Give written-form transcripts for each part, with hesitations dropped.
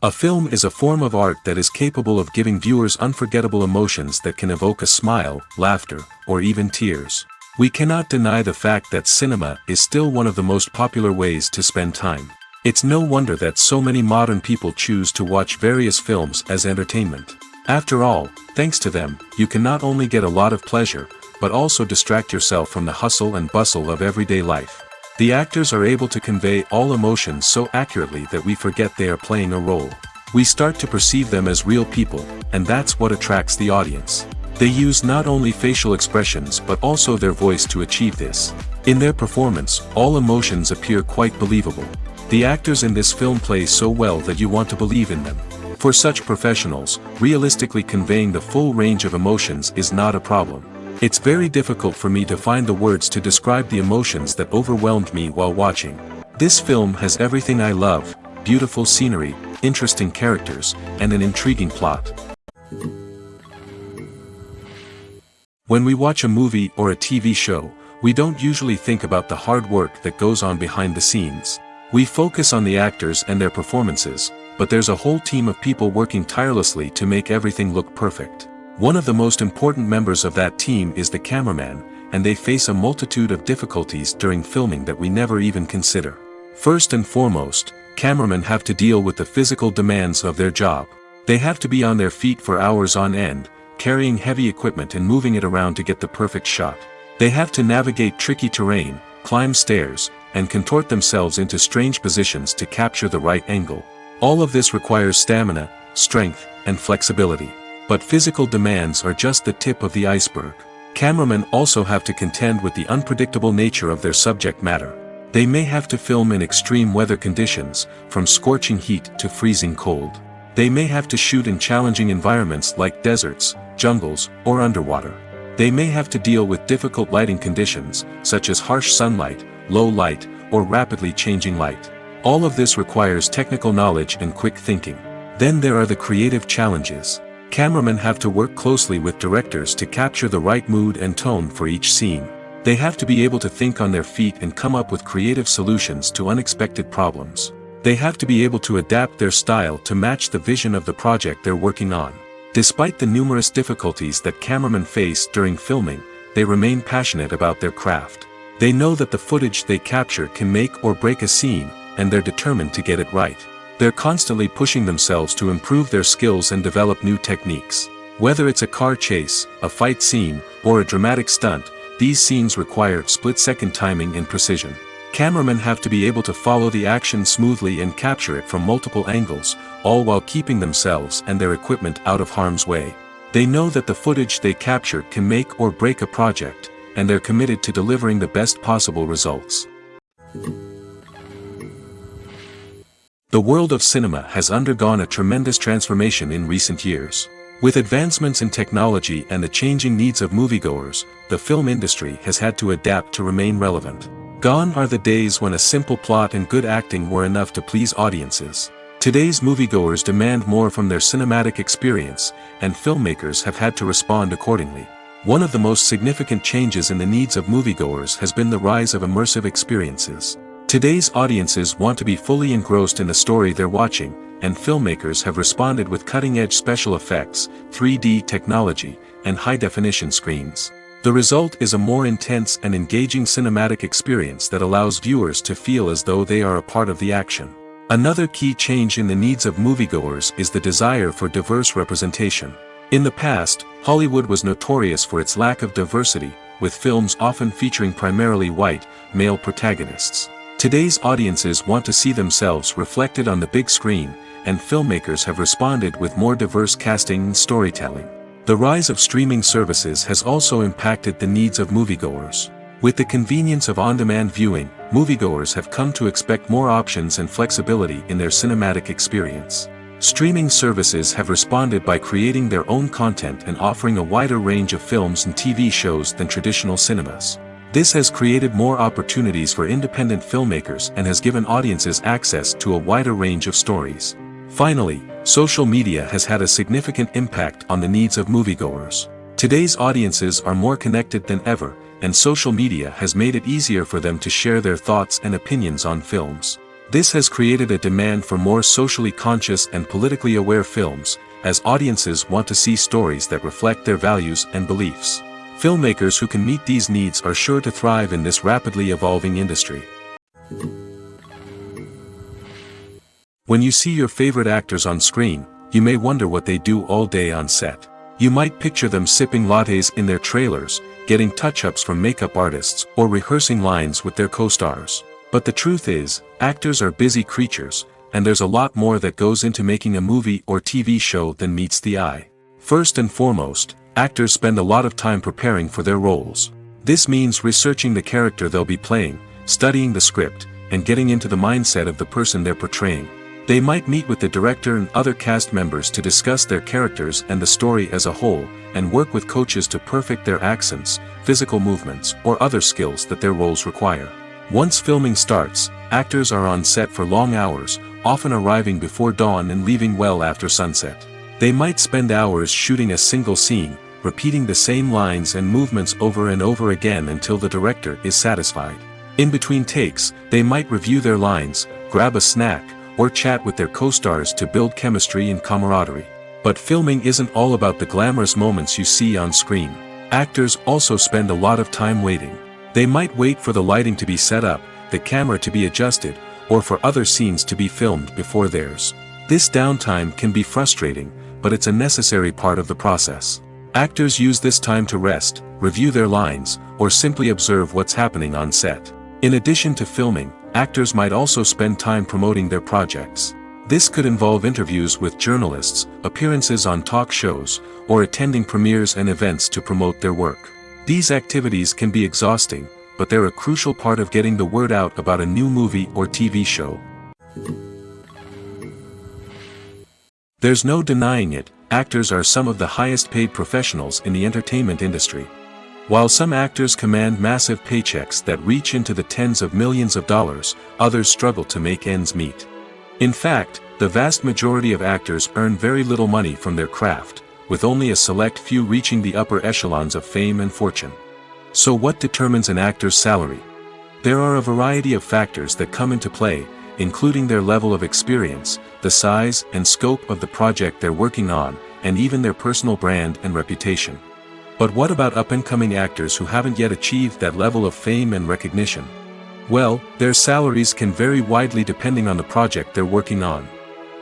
A film is a form of art that is capable of giving viewers unforgettable emotions that can evoke a smile, laughter, or even tears. We cannot deny the fact that cinema is still one of the most popular ways to spend time. It's no wonder that so many modern people choose to watch various films as entertainment. After all, thanks to them, you can not only get a lot of pleasure, but also distract yourself from the hustle and bustle of everyday life. The actors are able to convey all emotions so accurately that we forget they are playing a role. We start to perceive them as real people, and that's what attracts the audience. They use not only facial expressions but also their voice to achieve this. In their performance, all emotions appear quite believable. The actors in this film play so well that you want to believe in them. For such professionals, realistically conveying the full range of emotions is not a problem. It's very difficult for me to find the words to describe the emotions that overwhelmed me while watching. This film has everything I love: beautiful scenery, interesting characters, and an intriguing plot. When we watch a movie or a TV show, we don't usually think about the hard work that goes on behind the scenes. We focus on the actors and their performances, but there's a whole team of people working tirelessly to make everything look perfect. One of the most important members of that team is the cameraman, and they face a multitude of difficulties during filming that we never even consider. First and foremost, cameramen have to deal with the physical demands of their job. They have to be on their feet for hours on end, carrying heavy equipment and moving it around to get the perfect shot. They have to navigate tricky terrain, climb stairs, and contort themselves into strange positions to capture the right angle. All of this requires stamina, strength, and flexibility. But physical demands are just the tip of the iceberg. Cameramen also have to contend with the unpredictable nature of their subject matter. They may have to film in extreme weather conditions, from scorching heat to freezing cold. They may have to shoot in challenging environments like deserts, jungles, or underwater. They may have to deal with difficult lighting conditions, such as harsh sunlight, low light, or rapidly changing light. All of this requires technical knowledge and quick thinking. Then there are the creative challenges. Cameramen have to work closely with directors to capture the right mood and tone for each scene. They have to be able to think on their feet and come up with creative solutions to unexpected problems. They have to be able to adapt their style to match the vision of the project they're working on. Despite the numerous difficulties that cameramen face during filming, they remain passionate about their craft. They know that the footage they capture can make or break a scene, and they're determined to get it right. They're constantly pushing themselves to improve their skills and develop new techniques. Whether it's a car chase, a fight scene, or a dramatic stunt, these scenes require split-second timing and precision. Cameramen have to be able to follow the action smoothly and capture it from multiple angles, all while keeping themselves and their equipment out of harm's way. They know that the footage they capture can make or break a project, and they're committed to delivering the best possible results. The world of cinema has undergone a tremendous transformation in recent years. With advancements in technology and the changing needs of moviegoers, the film industry has had to adapt to remain relevant. Gone are the days when a simple plot and good acting were enough to please audiences. Today's moviegoers demand more from their cinematic experience, and filmmakers have had to respond accordingly. One of the most significant changes in the needs of moviegoers has been the rise of immersive experiences. Today's audiences want to be fully engrossed in the story they're watching, and filmmakers have responded with cutting-edge special effects, 3D technology, and high-definition screens. The result is a more intense and engaging cinematic experience that allows viewers to feel as though they are a part of the action. Another key change in the needs of moviegoers is the desire for diverse representation. In the past, Hollywood was notorious for its lack of diversity, with films often featuring primarily white, male protagonists. Today's audiences want to see themselves reflected on the big screen, and filmmakers have responded with more diverse casting and storytelling. The rise of streaming services has also impacted the needs of moviegoers. With the convenience of on-demand viewing, moviegoers have come to expect more options and flexibility in their cinematic experience. Streaming services have responded by creating their own content and offering a wider range of films and TV shows than traditional cinemas. This has created more opportunities for independent filmmakers and has given audiences access to a wider range of stories. Finally, social media has had a significant impact on the needs of moviegoers. Today's audiences are more connected than ever, and social media has made it easier for them to share their thoughts and opinions on films. This has created a demand for more socially conscious and politically aware films, as audiences want to see stories that reflect their values and beliefs. Filmmakers who can meet these needs are sure to thrive in this rapidly evolving industry. When you see your favorite actors on screen, you may wonder what they do all day on set. You might picture them sipping lattes in their trailers, getting touch-ups from makeup artists, or rehearsing lines with their co-stars. But the truth is, actors are busy creatures, and there's a lot more that goes into making a movie or TV show than meets the eye. First and foremost, actors spend a lot of time preparing for their roles. This means researching the character they'll be playing, studying the script, and getting into the mindset of the person they're portraying. They might meet with the director and other cast members to discuss their characters and the story as a whole, and work with coaches to perfect their accents, physical movements, or other skills that their roles require. Once filming starts, actors are on set for long hours, often arriving before dawn and leaving well after sunset. They might spend hours shooting a single scene, repeating the same lines and movements over and over again until the director is satisfied. In between takes, they might review their lines, grab a snack, or chat with their co-stars to build chemistry and camaraderie. But filming isn't all about the glamorous moments you see on screen. Actors also spend a lot of time waiting. They might wait for the lighting to be set up, the camera to be adjusted, or for other scenes to be filmed before theirs. This downtime can be frustrating, but it's a necessary part of the process. Actors use this time to rest, review their lines, or simply observe what's happening on set. In addition to filming, actors might also spend time promoting their projects. This could involve interviews with journalists, appearances on talk shows, or attending premieres and events to promote their work. These activities can be exhausting, but they're a crucial part of getting the word out about a new movie or TV show. There's no denying it, actors are some of the highest paid professionals in the entertainment industry. While some actors command massive paychecks that reach into the tens of millions of dollars, others struggle to make ends meet. In fact, the vast majority of actors earn very little money from their craft, with only a select few reaching the upper echelons of fame and fortune. So what determines an actor's salary? There are a variety of factors that come into play, including their level of experience, the size and scope of the project they're working on, and even their personal brand and reputation. But what about up-and-coming actors who haven't yet achieved that level of fame and recognition? Well, their salaries can vary widely depending on the project they're working on.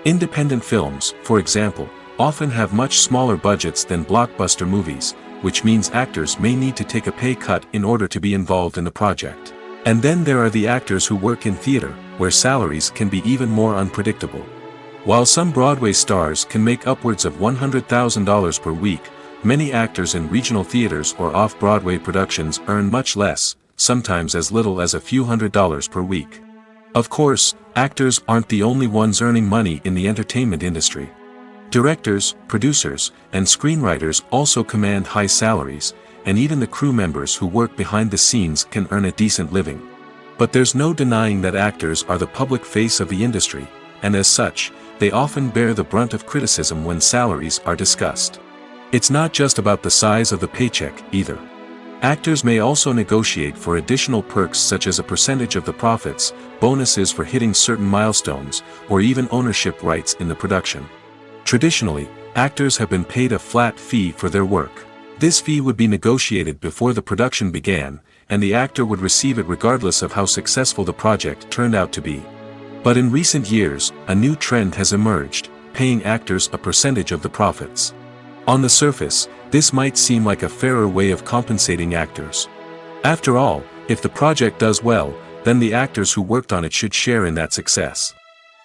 Independent films, for example, often have much smaller budgets than blockbuster movies, which means actors may need to take a pay cut in order to be involved in the project. And then there are the actors who work in theater, where salaries can be even more unpredictable. While some Broadway stars can make upwards of $100,000 per week, many actors in regional theaters or off-Broadway productions earn much less, sometimes as little as a few $100s per week. Of course, actors aren't the only ones earning money in the entertainment industry. Directors, producers, and screenwriters also command high salaries, and even the crew members who work behind the scenes can earn a decent living. But there's no denying that actors are the public face of the industry, and as such, they often bear the brunt of criticism when salaries are discussed. It's not just about the size of the paycheck, either. Actors may also negotiate for additional perks such as a percentage of the profits, bonuses for hitting certain milestones, or even ownership rights in the production. Traditionally, actors have been paid a flat fee for their work. This fee would be negotiated before the production began, and the actor would receive it regardless of how successful the project turned out to be. But in recent years, a new trend has emerged, paying actors a percentage of the profits. On the surface, this might seem like a fairer way of compensating actors. After all, if the project does well, then the actors who worked on it should share in that success.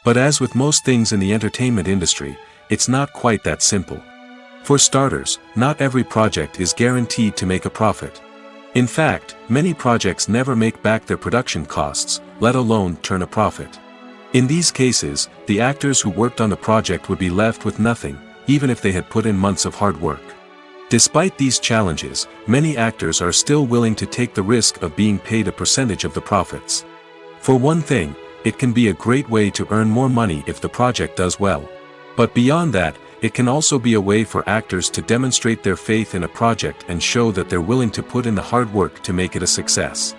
But as with most things in the entertainment industry, it's not quite that simple. For starters, not every project is guaranteed to make a profit. In fact, many projects never make back their production costs, let alone turn a profit. In these cases, the actors who worked on the project would be left with nothing, even if they had put in months of hard work. Despite these challenges, many actors are still willing to take the risk of being paid a percentage of the profits. For one thing, it can be a great way to earn more money if the project does well. But beyond that, it can also be a way for actors to demonstrate their faith in a project and show that they're willing to put in the hard work to make it a success.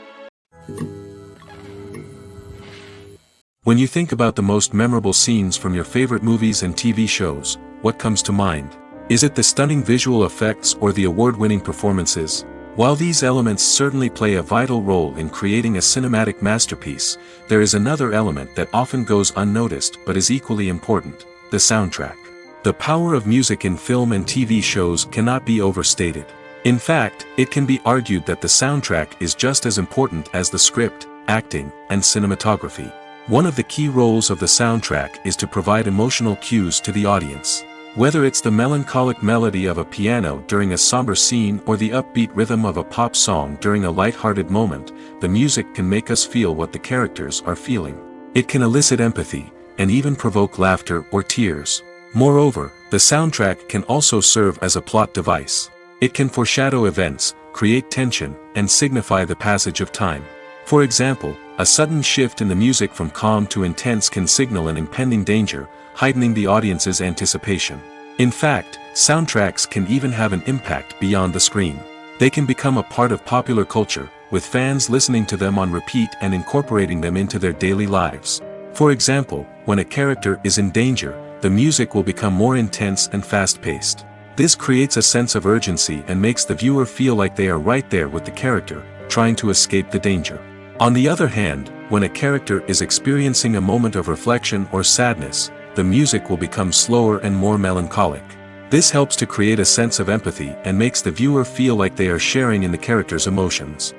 When you think about the most memorable scenes from your favorite movies and TV shows, what comes to mind? Is it the stunning visual effects or the award-winning performances? While these elements certainly play a vital role in creating a cinematic masterpiece, there is another element that often goes unnoticed but is equally important: the soundtrack. The power of music in film and TV shows cannot be overstated. In fact, it can be argued that the soundtrack is just as important as the script, acting, and cinematography. One of the key roles of the soundtrack is to provide emotional cues to the audience. Whether it's the melancholic melody of a piano during a somber scene or the upbeat rhythm of a pop song during a light-hearted moment, the music can make us feel what the characters are feeling. It can elicit empathy, and even provoke laughter or tears. Moreover, the soundtrack can also serve as a plot device. It can foreshadow events, create tension, and signify the passage of time. For example, a sudden shift in the music from calm to intense can signal an impending danger, heightening the audience's anticipation. In fact, soundtracks can even have an impact beyond the screen. They can become a part of popular culture, with fans listening to them on repeat and incorporating them into their daily lives. For example, when a character is in danger, the music will become more intense and fast-paced. This creates a sense of urgency and makes the viewer feel like they are right there with the character, trying to escape the danger. On the other hand, when a character is experiencing a moment of reflection or sadness, the music will become slower and more melancholic. This helps to create a sense of empathy and makes the viewer feel like they are sharing in the character's emotions.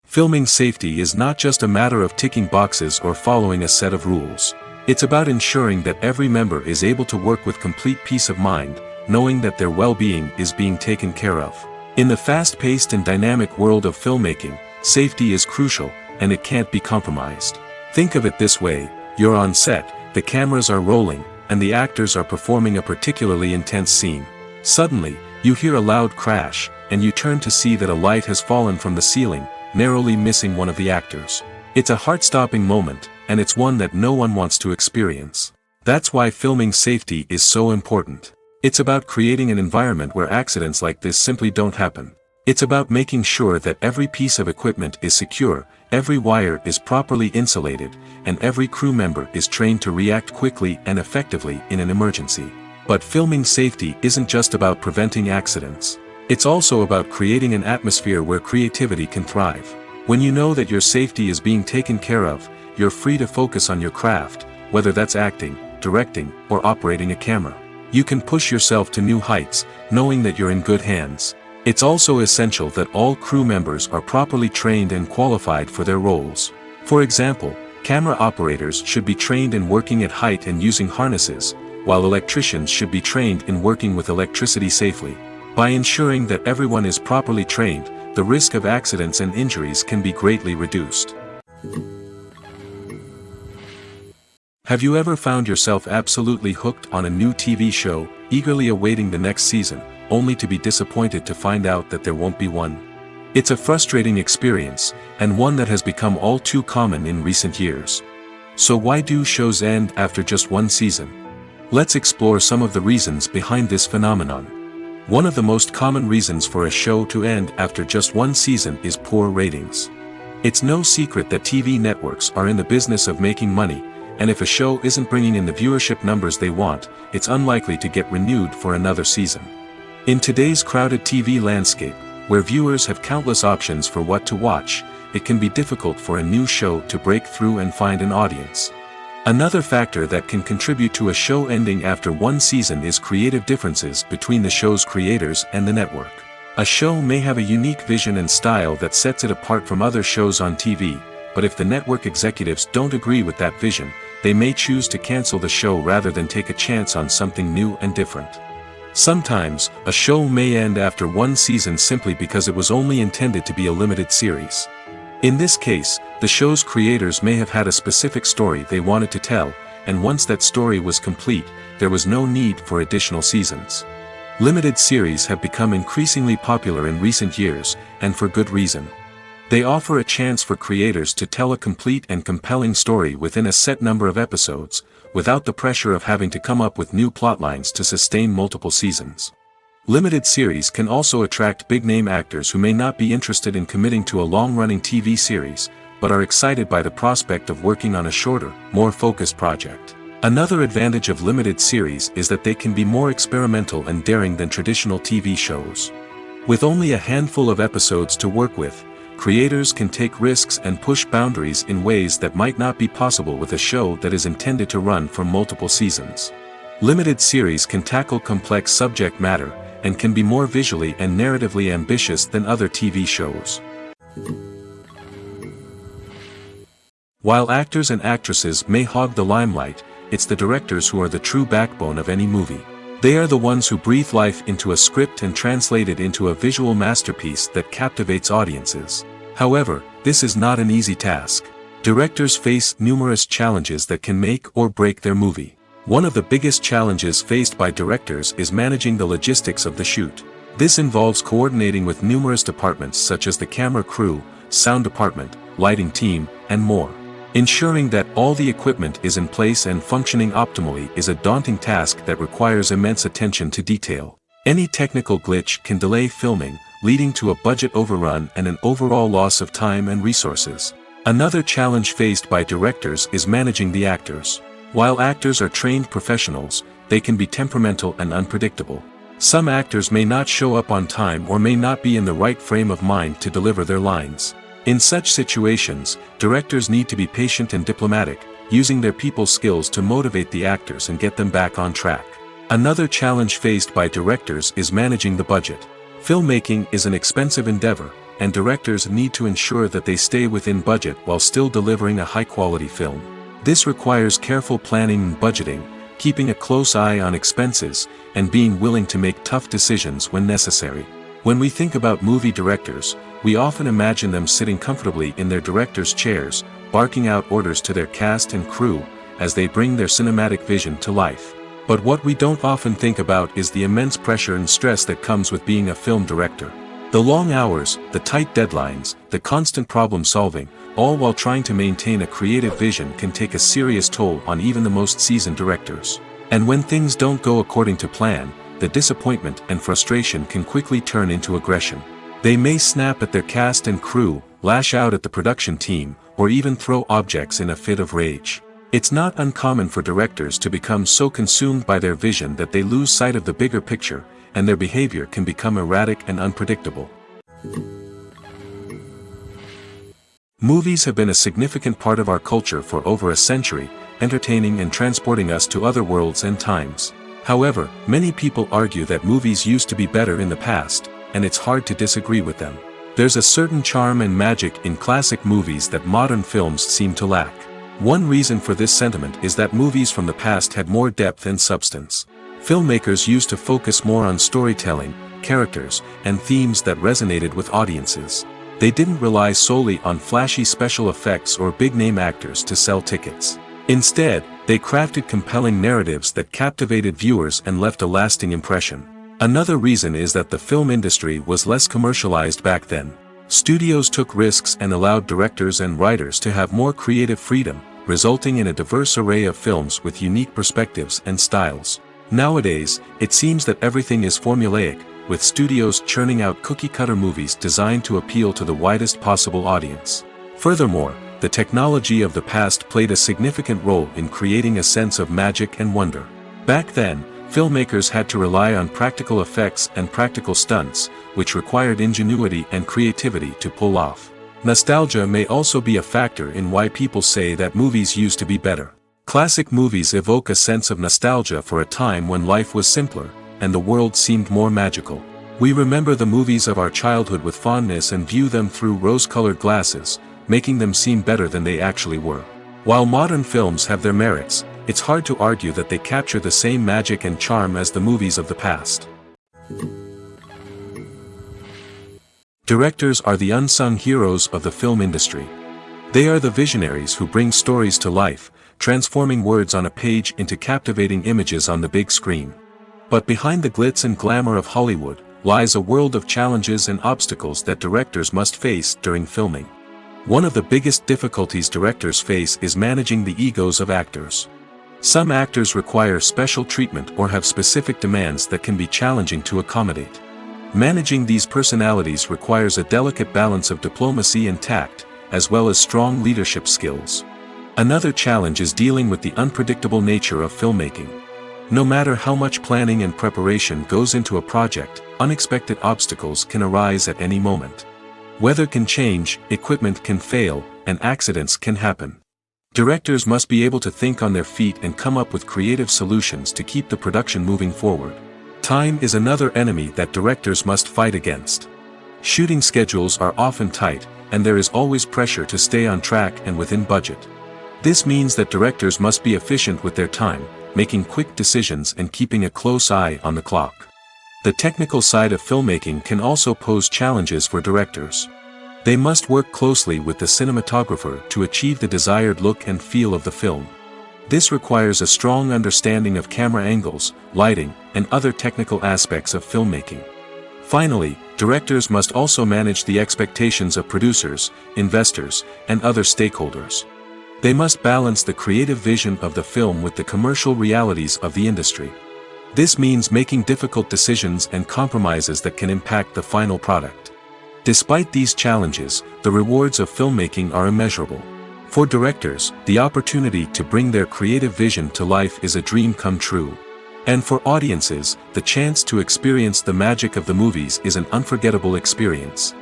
Filming safety is not just a matter of ticking boxes or following a set of rules. It's about ensuring that every member is able to work with complete peace of mind, knowing that their well-being is being taken care of. In the fast-paced and dynamic world of filmmaking, safety is crucial, and it can't be compromised. Think of it this way: you're on set, the cameras are rolling, and the actors are performing a particularly intense scene. Suddenly, you hear a loud crash, and you turn to see that a light has fallen from the ceiling, narrowly missing one of the actors. It's a heart-stopping moment, and it's one that no one wants to experience. That's why filming safety is so important. It's about creating an environment where accidents like this simply don't happen. It's about making sure that every piece of equipment is secure, every wire is properly insulated, and every crew member is trained to react quickly and effectively in an emergency. But filming safety isn't just about preventing accidents. It's also about creating an atmosphere where creativity can thrive. When you know that your safety is being taken care of, you're free to focus on your craft, whether that's acting, directing, or operating a camera. You can push yourself to new heights, knowing that you're in good hands. It's also essential that all crew members are properly trained and qualified for their roles. For example, camera operators should be trained in working at height and using harnesses, while electricians should be trained in working with electricity safely. By ensuring that everyone is properly trained, the risk of accidents and injuries can be greatly reduced. Have you ever found yourself absolutely hooked on a new TV show, eagerly awaiting the next season, only to be disappointed to find out that there won't be one? It's a frustrating experience, and one that has become all too common in recent years. So why do shows end after just one season? Let's explore some of the reasons behind this phenomenon. One of the most common reasons for a show to end after just one season is poor ratings. It's no secret that TV networks are in the business of making money, and if a show isn't bringing in the viewership numbers they want, it's unlikely to get renewed for another season. In today's crowded TV landscape, where viewers have countless options for what to watch, it can be difficult for a new show to break through and find an audience. Another factor that can contribute to a show ending after one season is creative differences between the show's creators and the network. A show may have a unique vision and style that sets it apart from other shows on TV, but if the network executives don't agree with that vision, they may choose to cancel the show rather than take a chance on something new and different. Sometimes, a show may end after one season simply because it was only intended to be a limited series. In this case, the show's creators may have had a specific story they wanted to tell, and once that story was complete, there was no need for additional seasons. Limited series have become increasingly popular in recent years, and for good reason. They offer a chance for creators to tell a complete and compelling story within a set number of episodes, without the pressure of having to come up with new plotlines to sustain multiple seasons. Limited series can also attract big-name actors who may not be interested in committing to a long-running TV series, but are excited by the prospect of working on a shorter, more focused project. Another advantage of limited series is that they can be more experimental and daring than traditional TV shows. With only a handful of episodes to work with, creators can take risks and push boundaries in ways that might not be possible with a show that is intended to run for multiple seasons. Limited series can tackle complex subject matter, and can be more visually and narratively ambitious than other TV shows. While actors and actresses may hog the limelight, it's the directors who are the true backbone of any movie. They are the ones who breathe life into a script and translate it into a visual masterpiece that captivates audiences. However, this is not an easy task. Directors face numerous challenges that can make or break their movie. One of the biggest challenges faced by directors is managing the logistics of the shoot. This involves coordinating with numerous departments such as the camera crew, sound department, lighting team, and more. Ensuring that all the equipment is in place and functioning optimally is a daunting task that requires immense attention to detail. Any technical glitch can delay filming, leading to a budget overrun and an overall loss of time and resources. Another challenge faced by directors is managing the actors. While actors are trained professionals, they can be temperamental and unpredictable. Some actors may not show up on time or may not be in the right frame of mind to deliver their lines. In such situations, directors need to be patient and diplomatic, using their people skills to motivate the actors and get them back on track. Another challenge faced by directors is managing the budget. Filmmaking is an expensive endeavor, and directors need to ensure that they stay within budget while still delivering a high-quality film. This requires careful planning and budgeting, keeping a close eye on expenses, and being willing to make tough decisions when necessary. When we think about movie directors, we often imagine them sitting comfortably in their director's chairs, barking out orders to their cast and crew, as they bring their cinematic vision to life. But what we don't often think about is the immense pressure and stress that comes with being a film director. The long hours, the tight deadlines, the constant problem solving, all while trying to maintain a creative vision can take a serious toll on even the most seasoned directors. And when things don't go according to plan, the disappointment and frustration can quickly turn into aggression. They may snap at their cast and crew, lash out at the production team, or even throw objects in a fit of rage. It's not uncommon for directors to become so consumed by their vision that they lose sight of the bigger picture, and their behavior can become erratic and unpredictable. Movies have been a significant part of our culture for over a century, entertaining and transporting us to other worlds and times. However, many people argue that movies used to be better in the past, and it's hard to disagree with them. There's a certain charm and magic in classic movies that modern films seem to lack. One reason for this sentiment is that movies from the past had more depth and substance. Filmmakers used to focus more on storytelling, characters, and themes that resonated with audiences. They didn't rely solely on flashy special effects or big-name actors to sell tickets. Instead, they crafted compelling narratives that captivated viewers and left a lasting impression. Another reason is that the film industry was less commercialized back then. Studios took risks and allowed directors and writers to have more creative freedom, resulting in a diverse array of films with unique perspectives and styles. Nowadays, it seems that everything is formulaic, with studios churning out cookie-cutter movies designed to appeal to the widest possible audience. Furthermore, the technology of the past played a significant role in creating a sense of magic and wonder. Back then, filmmakers had to rely on practical effects and practical stunts, which required ingenuity and creativity to pull off. Nostalgia may also be a factor in why people say that movies used to be better. Classic movies evoke a sense of nostalgia for a time when life was simpler, and the world seemed more magical. We remember the movies of our childhood with fondness and view them through rose-colored glasses, making them seem better than they actually were. While modern films have their merits, it's hard to argue that they capture the same magic and charm as the movies of the past. Directors are the unsung heroes of the film industry. They are the visionaries who bring stories to life, transforming words on a page into captivating images on the big screen. But behind the glitz and glamour of Hollywood, lies a world of challenges and obstacles that directors must face during filming. One of the biggest difficulties directors face is managing the egos of actors. Some actors require special treatment or have specific demands that can be challenging to accommodate. Managing these personalities requires a delicate balance of diplomacy and tact, as well as strong leadership skills. Another challenge is dealing with the unpredictable nature of filmmaking. No matter how much planning and preparation goes into a project, unexpected obstacles can arise at any moment. Weather can change, equipment can fail, and accidents can happen. Directors must be able to think on their feet and come up with creative solutions to keep the production moving forward. Time is another enemy that directors must fight against. Shooting schedules are often tight, and there is always pressure to stay on track and within budget. This means that directors must be efficient with their time, making quick decisions and keeping a close eye on the clock. The technical side of filmmaking can also pose challenges for directors. They must work closely with the cinematographer to achieve the desired look and feel of the film. This requires a strong understanding of camera angles, lighting, and other technical aspects of filmmaking. Finally, directors must also manage the expectations of producers, investors, and other stakeholders. They must balance the creative vision of the film with the commercial realities of the industry. This means making difficult decisions and compromises that can impact the final product. Despite these challenges, the rewards of filmmaking are immeasurable. For directors, the opportunity to bring their creative vision to life is a dream come true. And for audiences, the chance to experience the magic of the movies is an unforgettable experience.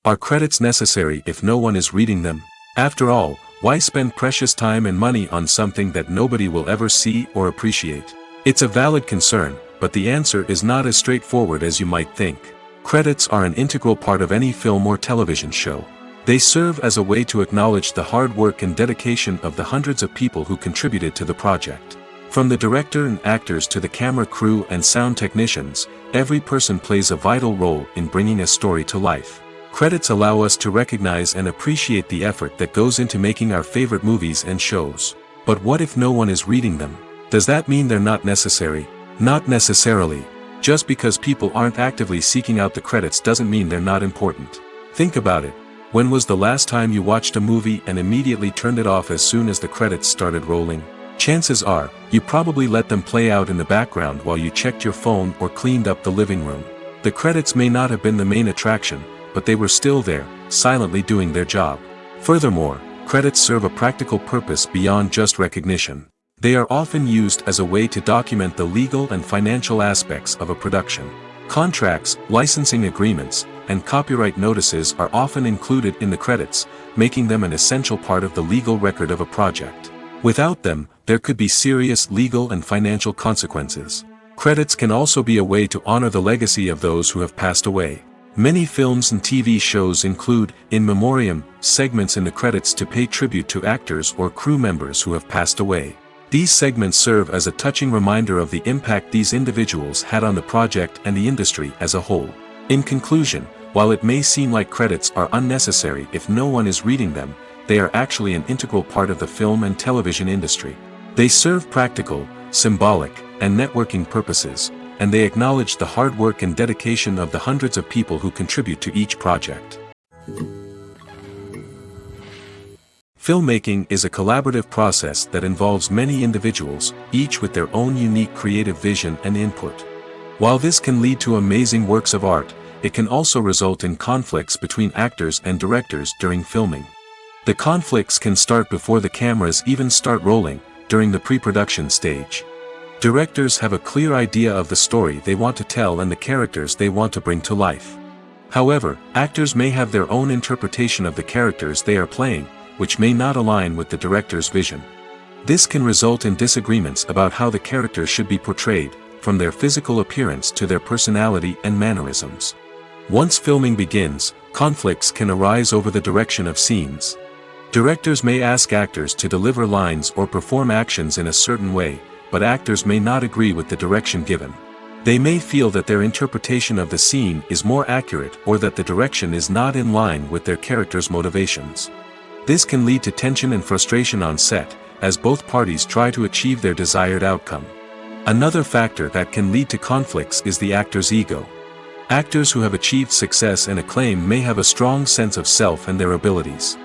Are credits necessary if no one is reading them? After all, why spend precious time and money on something that nobody will ever see or appreciate? It's a valid concern, but the answer is not as straightforward as you might think. Credits are an integral part of any film or television show. They serve as a way to acknowledge the hard work and dedication of the hundreds of people who contributed to the project. From the director and actors to the camera crew and sound technicians, every person plays a vital role in bringing a story to life. Credits allow us to recognize and appreciate the effort that goes into making our favorite movies and shows. But what if no one is reading them? Does that mean they're not necessary? Not necessarily. Just because people aren't actively seeking out the credits doesn't mean they're not important. Think about it. When was the last time you watched a movie and immediately turned it off as soon as the credits started rolling? Chances are, you probably let them play out in the background while you checked your phone or cleaned up the living room. The credits may not have been the main attraction, but they were still there, silently doing their job. Furthermore, credits serve a practical purpose beyond just recognition. They are often used as a way to document the legal and financial aspects of a production. Contracts, licensing agreements, and copyright notices are often included in the credits, making them an essential part of the legal record of a project. Without them, there could be serious legal and financial consequences. Credits can also be a way to honor the legacy of those who have passed away. Many films and TV shows include, in memoriam, segments in the credits to pay tribute to actors or crew members who have passed away. These segments serve as a touching reminder of the impact these individuals had on the project and the industry as a whole. In conclusion, while it may seem like credits are unnecessary if no one is reading them, they are actually an integral part of the film and television industry. They serve practical, symbolic, and networking purposes, and they acknowledge the hard work and dedication of the hundreds of people who contribute to each project. Filmmaking is a collaborative process that involves many individuals, each with their own unique creative vision and input. While this can lead to amazing works of art, it can also result in conflicts between actors and directors during filming. The conflicts can start before the cameras even start rolling, during the pre-production stage. Directors have a clear idea of the story they want to tell and the characters they want to bring to life. However, actors may have their own interpretation of the characters they are playing, which may not align with the director's vision. This can result in disagreements about how the characters should be portrayed, from their physical appearance to their personality and mannerisms. Once filming begins, conflicts can arise over the direction of scenes. Directors may ask actors to deliver lines or perform actions in a certain way, but actors may not agree with the direction given. They may feel that their interpretation of the scene is more accurate or that the direction is not in line with their character's motivations. This can lead to tension and frustration on set, as both parties try to achieve their desired outcome. Another factor that can lead to conflicts is the actor's ego. Actors who have achieved success and acclaim may have a strong sense of self and their abilities.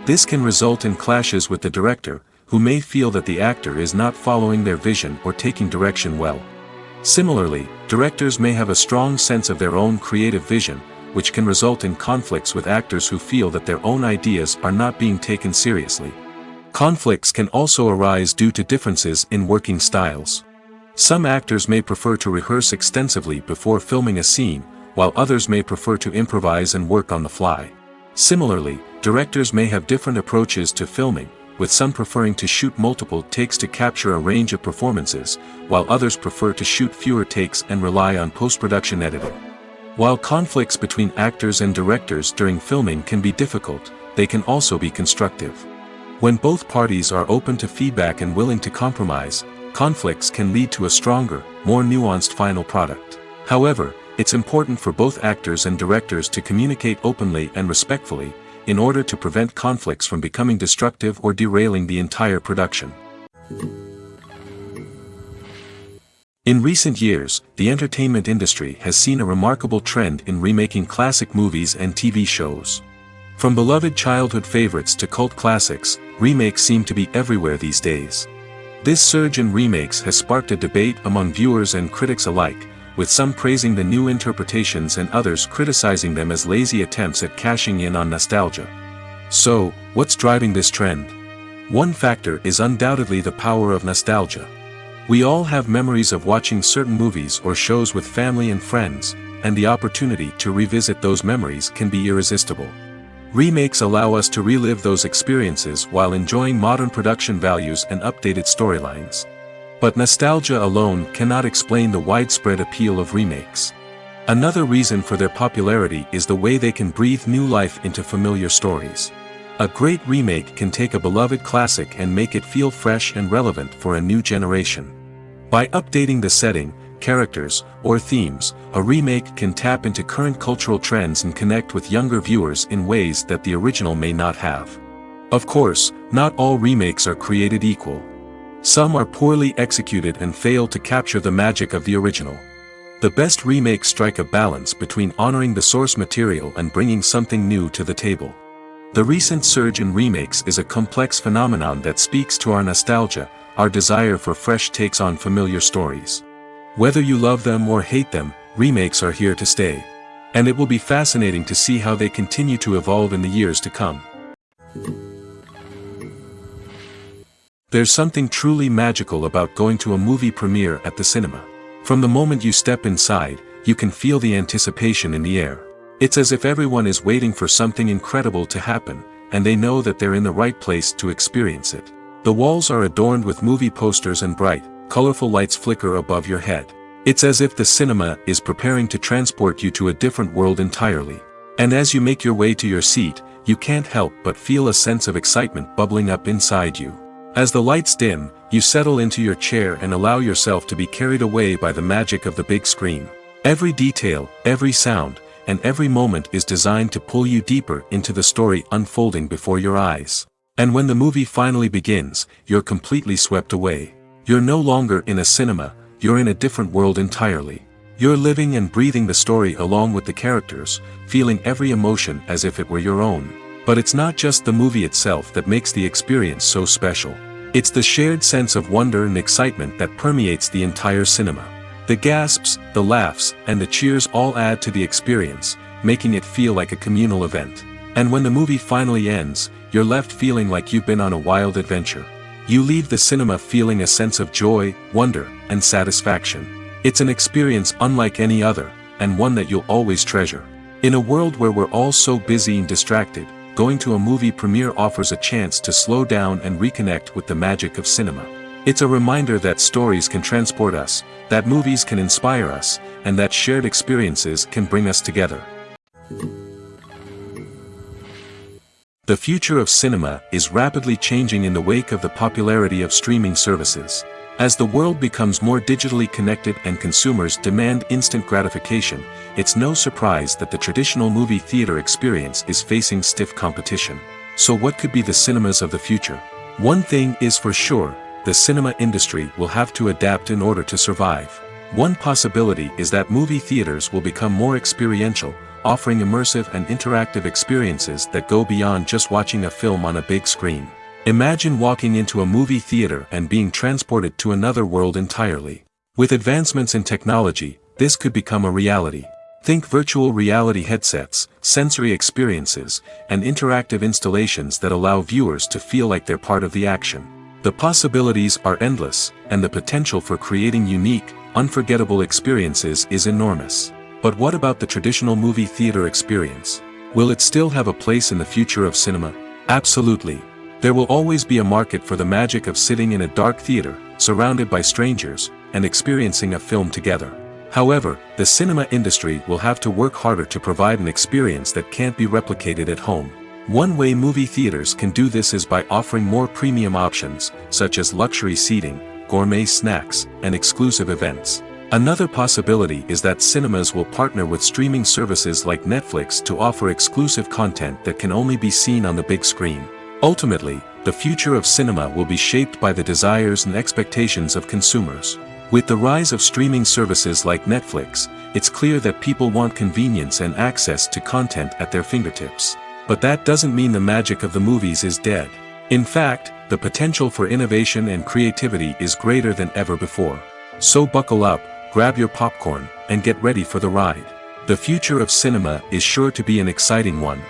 This can result in clashes with the director, who may feel that the actor is not following their vision or taking direction well. Similarly, directors may have a strong sense of their own creative vision, which can result in conflicts with actors who feel that their own ideas are not being taken seriously. Conflicts can also arise due to differences in working styles. Some actors may prefer to rehearse extensively before filming a scene, while others may prefer to improvise and work on the fly. Similarly, directors may have different approaches to filming, with some preferring to shoot multiple takes to capture a range of performances, while others prefer to shoot fewer takes and rely on post-production editing. While conflicts between actors and directors during filming can be difficult, they can also be constructive. When both parties are open to feedback and willing to compromise, conflicts can lead to a stronger, more nuanced final product. However, it's important for both actors and directors to communicate openly and respectfully, in order to prevent conflicts from becoming destructive or derailing the entire production. In recent years, the entertainment industry has seen a remarkable trend in remaking classic movies and TV shows. From beloved childhood favorites to cult classics, remakes seem to be everywhere these days. This surge in remakes has sparked a debate among viewers and critics alike, with some praising the new interpretations and others criticizing them as lazy attempts at cashing in on nostalgia. So, what's driving this trend? One factor is undoubtedly the power of nostalgia. We all have memories of watching certain movies or shows with family and friends, and the opportunity to revisit those memories can be irresistible. Remakes allow us to relive those experiences while enjoying modern production values and updated storylines. But nostalgia alone cannot explain the widespread appeal of remakes. Another reason for their popularity is the way they can breathe new life into familiar stories. A great remake can take a beloved classic and make it feel fresh and relevant for a new generation. By updating the setting, characters, or themes, a remake can tap into current cultural trends and connect with younger viewers in ways that the original may not have. Of course, not all remakes are created equal. Some are poorly executed and fail to capture the magic of the original. The best remakes strike a balance between honoring the source material and bringing something new to the table. The recent surge in remakes is a complex phenomenon that speaks to our nostalgia, our desire for fresh takes on familiar stories. Whether you love them or hate them, remakes are here to stay. And it will be fascinating to see how they continue to evolve in the years to come. There's something truly magical about going to a movie premiere at the cinema. From the moment you step inside, you can feel the anticipation in the air. It's as if everyone is waiting for something incredible to happen, and they know that they're in the right place to experience it. The walls are adorned with movie posters and bright, colorful lights flicker above your head. It's as if the cinema is preparing to transport you to a different world entirely. And as you make your way to your seat, you can't help but feel a sense of excitement bubbling up inside you. As the lights dim, you settle into your chair and allow yourself to be carried away by the magic of the big screen. Every detail, every sound, and every moment is designed to pull you deeper into the story unfolding before your eyes. And when the movie finally begins, you're completely swept away. You're no longer in a cinema, you're in a different world entirely. You're living and breathing the story along with the characters, feeling every emotion as if it were your own. But it's not just the movie itself that makes the experience so special. It's the shared sense of wonder and excitement that permeates the entire cinema. The gasps, the laughs, and the cheers all add to the experience, making it feel like a communal event. And when the movie finally ends, you're left feeling like you've been on a wild adventure. You leave the cinema feeling a sense of joy, wonder, and satisfaction. It's an experience unlike any other, and one that you'll always treasure. In a world where we're all so busy and distracted, going to a movie premiere offers a chance to slow down and reconnect with the magic of cinema. It's a reminder that stories can transport us, that movies can inspire us, and that shared experiences can bring us together. The future of cinema is rapidly changing in the wake of the popularity of streaming services. As the world becomes more digitally connected and consumers demand instant gratification, it's no surprise that the traditional movie theater experience is facing stiff competition. So what could be the cinemas of the future? One thing is for sure, the cinema industry will have to adapt in order to survive. One possibility is that movie theaters will become more experiential, offering immersive and interactive experiences that go beyond just watching a film on a big screen. Imagine walking into a movie theater and being transported to another world entirely. With advancements in technology, this could become a reality. Think virtual reality headsets, sensory experiences, and interactive installations that allow viewers to feel like they're part of the action. The possibilities are endless, and the potential for creating unique, unforgettable experiences is enormous. But what about the traditional movie theater experience? Will it still have a place in the future of cinema? Absolutely. There will always be a market for the magic of sitting in a dark theater, surrounded by strangers, and experiencing a film together. However, the cinema industry will have to work harder to provide an experience that can't be replicated at home. One way movie theaters can do this is by offering more premium options, such as luxury seating, gourmet snacks, and exclusive events. Another possibility is that cinemas will partner with streaming services like Netflix to offer exclusive content that can only be seen on the big screen. Ultimately, the future of cinema will be shaped by the desires and expectations of consumers. With the rise of streaming services like Netflix, it's clear that people want convenience and access to content at their fingertips. But that doesn't mean the magic of the movies is dead. In fact, the potential for innovation and creativity is greater than ever before. So buckle up, grab your popcorn, and get ready for the ride. The future of cinema is sure to be an exciting one.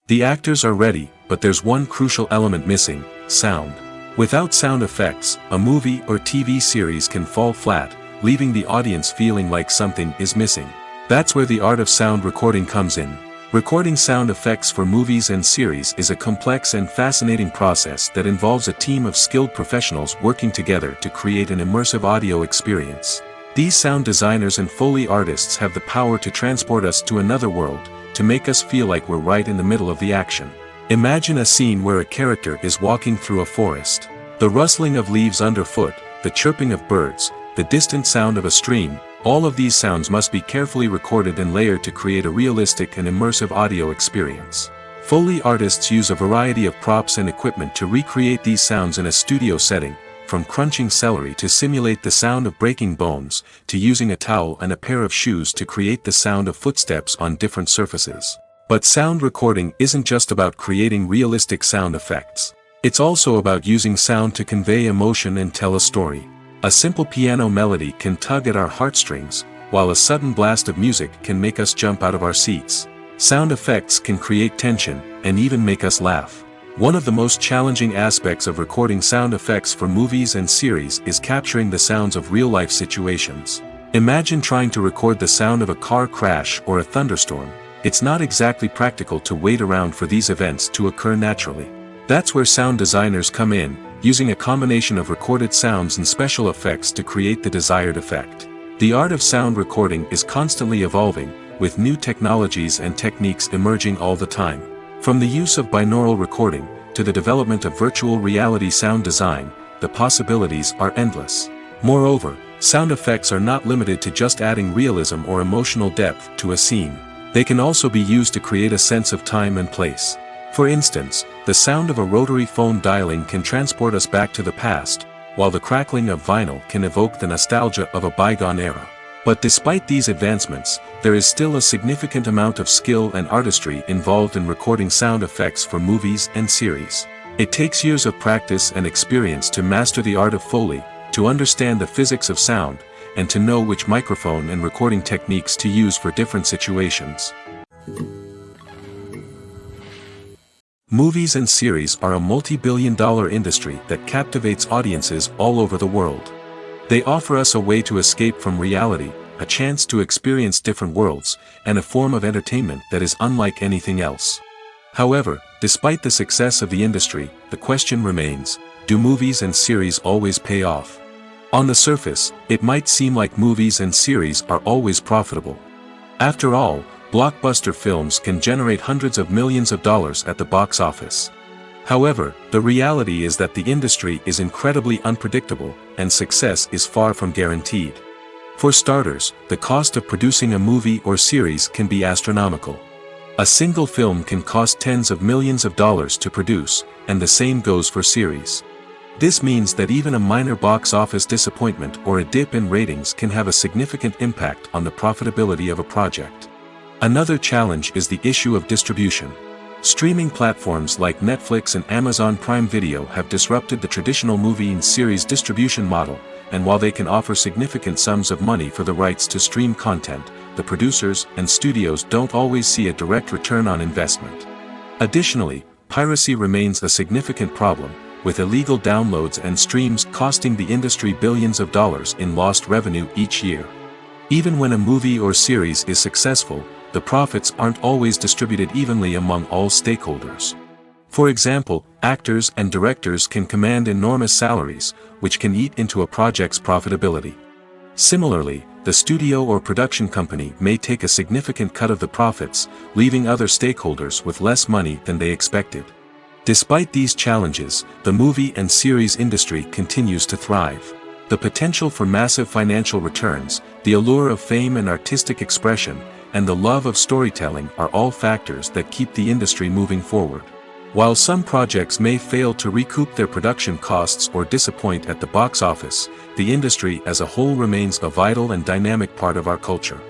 The actors are ready, but there's one crucial element missing: sound. Without sound effects, a movie or TV series can fall flat, leaving the audience feeling like something is missing. That's where the art of sound recording comes in. Recording sound effects for movies and series is a complex and fascinating process that involves a team of skilled professionals working together to create an immersive audio experience. These sound designers and Foley artists have the power to transport us to another world, to make us feel like we're right in the middle of the action. Imagine a scene where a character is walking through a forest. The rustling of leaves underfoot, the chirping of birds, the distant sound of a stream, all of these sounds must be carefully recorded and layered to create a realistic and immersive audio experience. Foley artists use a variety of props and equipment to recreate these sounds in a studio setting, from crunching celery to simulate the sound of breaking bones, to using a towel and a pair of shoes to create the sound of footsteps on different surfaces. But sound recording isn't just about creating realistic sound effects. It's also about using sound to convey emotion and tell a story. A simple piano melody can tug at our heartstrings, while a sudden blast of music can make us jump out of our seats. Sound effects can create tension, and even make us laugh. One of the most challenging aspects of recording sound effects for movies and series is capturing the sounds of real-life situations. Imagine trying to record the sound of a car crash or a thunderstorm. It's not exactly practical to wait around for these events to occur naturally. That's where sound designers come in, using a combination of recorded sounds and special effects to create the desired effect. The art of sound recording is constantly evolving, with new technologies and techniques emerging all the time. From the use of binaural recording, to the development of virtual reality sound design, the possibilities are endless. Moreover, sound effects are not limited to just adding realism or emotional depth to a scene. They can also be used to create a sense of time and place. For instance, the sound of a rotary phone dialing can transport us back to the past, while the crackling of vinyl can evoke the nostalgia of a bygone era. But despite these advancements, there is still a significant amount of skill and artistry involved in recording sound effects for movies and series. It takes years of practice and experience to master the art of Foley, to understand the physics of sound, and to know which microphone and recording techniques to use for different situations. Movies and series are a multi-billion-dollar industry that captivates audiences all over the world. They offer us a way to escape from reality, a chance to experience different worlds, and a form of entertainment that is unlike anything else. However, despite the success of the industry, the question remains: do movies and series always pay off? On the surface, it might seem like movies and series are always profitable. After all, blockbuster films can generate hundreds of millions of dollars at the box office. However, the reality is that the industry is incredibly unpredictable, and success is far from guaranteed. For starters, the cost of producing a movie or series can be astronomical. A single film can cost tens of millions of dollars to produce, and the same goes for series. This means that even a minor box office disappointment or a dip in ratings can have a significant impact on the profitability of a project. Another challenge is the issue of distribution. Streaming platforms like Netflix and Amazon Prime Video have disrupted the traditional movie and series distribution model, and while they can offer significant sums of money for the rights to stream content, the producers and studios don't always see a direct return on investment. Additionally, piracy remains a significant problem, with illegal downloads and streams costing the industry billions of dollars in lost revenue each year. Even when a movie or series is successful, the profits aren't always distributed evenly among all stakeholders. For example, actors and directors can command enormous salaries, which can eat into a project's profitability. Similarly, the studio or production company may take a significant cut of the profits, leaving other stakeholders with less money than they expected. Despite these challenges, the movie and series industry continues to thrive. The potential for massive financial returns, the allure of fame and artistic expression, and the love of storytelling are all factors that keep the industry moving forward. While some projects may fail to recoup their production costs or disappoint at the box office, the industry as a whole remains a vital and dynamic part of our culture.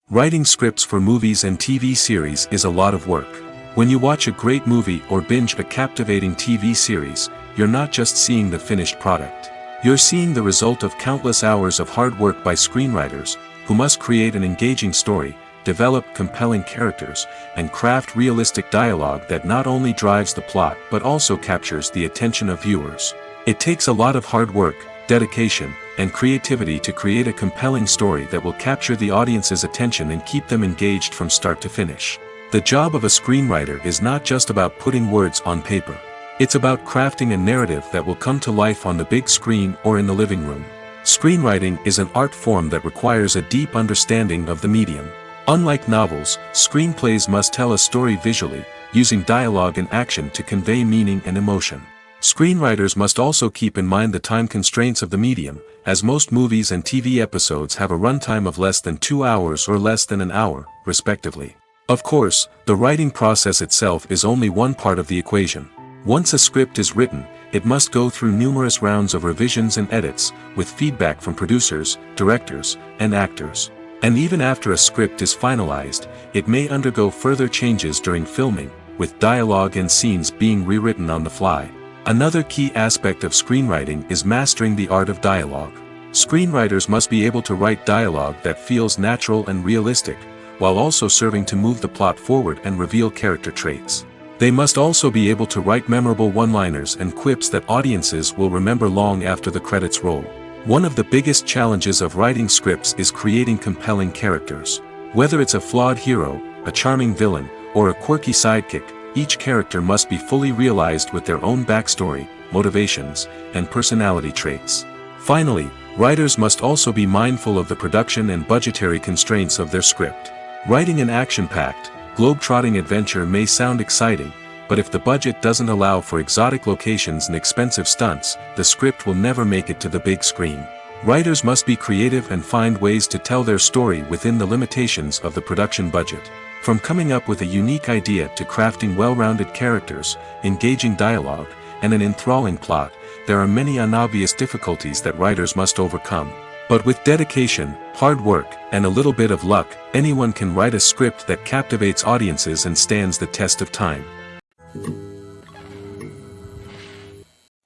Writing scripts for movies and TV series is a lot of work. When you watch a great movie or binge a captivating TV series, you're not just seeing the finished product. You're seeing the result of countless hours of hard work by screenwriters, who must create an engaging story, develop compelling characters, and craft realistic dialogue that not only drives the plot but also captures the attention of viewers. It takes a lot of hard work, dedication, and creativity to create a compelling story that will capture the audience's attention and keep them engaged from start to finish. The job of a screenwriter is not just about putting words on paper. It's about crafting a narrative that will come to life on the big screen or in the living room. Screenwriting is an art form that requires a deep understanding of the medium. Unlike novels, screenplays must tell a story visually, using dialogue and action to convey meaning and emotion. Screenwriters must also keep in mind the time constraints of the medium, as most movies and TV episodes have a runtime of less than 2 hours or less than an hour, respectively. Of course, the writing process itself is only one part of the equation. Once a script is written, it must go through numerous rounds of revisions and edits, with feedback from producers, directors, and actors. And even after a script is finalized, it may undergo further changes during filming, with dialogue and scenes being rewritten on the fly. Another key aspect of screenwriting is mastering the art of dialogue. Screenwriters must be able to write dialogue that feels natural and realistic, while also serving to move the plot forward and reveal character traits. They must also be able to write memorable one-liners and quips that audiences will remember long after the credits roll. One of the biggest challenges of writing scripts is creating compelling characters. Whether it's a flawed hero, a charming villain, or a quirky sidekick, each character must be fully realized with their own backstory, motivations, and personality traits. Finally, writers must also be mindful of the production and budgetary constraints of their script. Writing an action-packed, globe-trotting adventure may sound exciting, but if the budget doesn't allow for exotic locations and expensive stunts, the script will never make it to the big screen. Writers must be creative and find ways to tell their story within the limitations of the production budget. From coming up with a unique idea to crafting well-rounded characters, engaging dialogue, and an enthralling plot, there are many unobvious difficulties that writers must overcome. But with dedication, hard work, and a little bit of luck, anyone can write a script that captivates audiences and stands the test of time.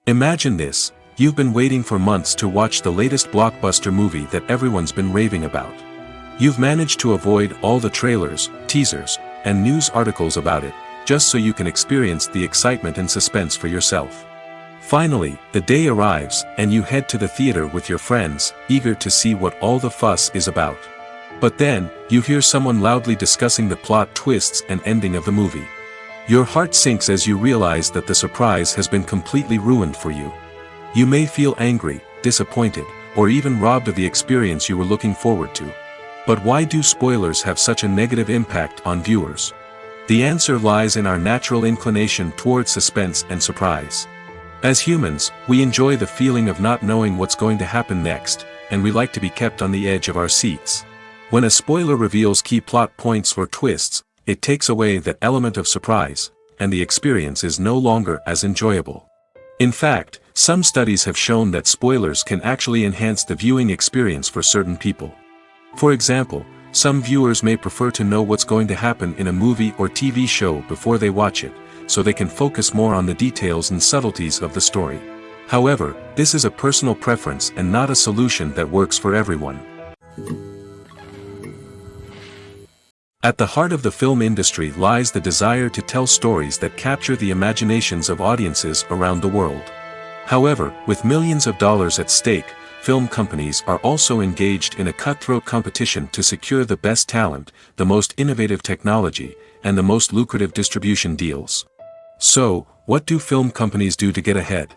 Imagine this: you've been waiting for months to watch the latest blockbuster movie that everyone's been raving about. You've managed to avoid all the trailers, teasers, and news articles about it, just so you can experience the excitement and suspense for yourself. Finally, the day arrives, and you head to the theater with your friends, eager to see what all the fuss is about. But then, you hear someone loudly discussing the plot twists and ending of the movie. Your heart sinks as you realize that the surprise has been completely ruined for you. You may feel angry, disappointed, or even robbed of the experience you were looking forward to. But why do spoilers have such a negative impact on viewers? The answer lies in our natural inclination toward suspense and surprise. As humans, we enjoy the feeling of not knowing what's going to happen next, and we like to be kept on the edge of our seats. When a spoiler reveals key plot points or twists, it takes away that element of surprise, and the experience is no longer as enjoyable. In fact, some studies have shown that spoilers can actually enhance the viewing experience for certain people. For example, Some viewers may prefer to know what's going to happen in a movie or TV show before they watch it, so they can focus more on the details and subtleties of the story. However, this is a personal preference and not a solution that works for everyone. At the heart of the film industry lies the desire to tell stories that capture the imaginations of audiences around the world. However, with millions of dollars at stake, film companies are also engaged in a cutthroat competition to secure the best talent, the most innovative technology, and the most lucrative distribution deals. So, what do film companies do to get ahead?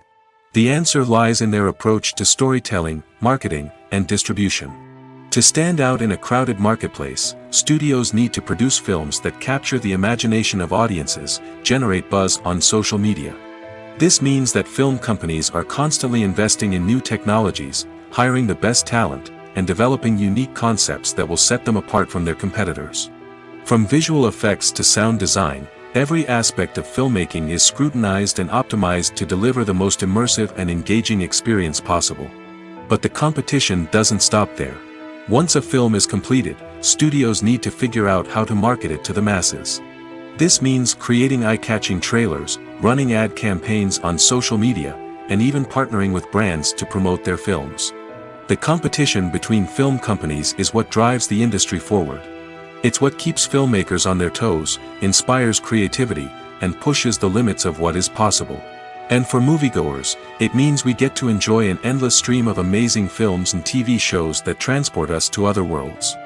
The answer lies in their approach to storytelling, marketing, and distribution. To stand out in a crowded marketplace, studios need to produce films that capture the imagination of audiences, generate buzz on social media. This means that film companies are constantly investing in new technologies, hiring the best talent, and developing unique concepts that will set them apart from their competitors. From visual effects to sound design, every aspect of filmmaking is scrutinized and optimized to deliver the most immersive and engaging experience possible. But the competition doesn't stop there. Once a film is completed, studios need to figure out how to market it to the masses. This means creating eye-catching trailers, running ad campaigns on social media, and even partnering with brands to promote their films. The competition between film companies is what drives the industry forward. It's what keeps filmmakers on their toes, inspires creativity, and pushes the limits of what is possible. And for moviegoers, it means we get to enjoy an endless stream of amazing films and TV shows that transport us to other worlds.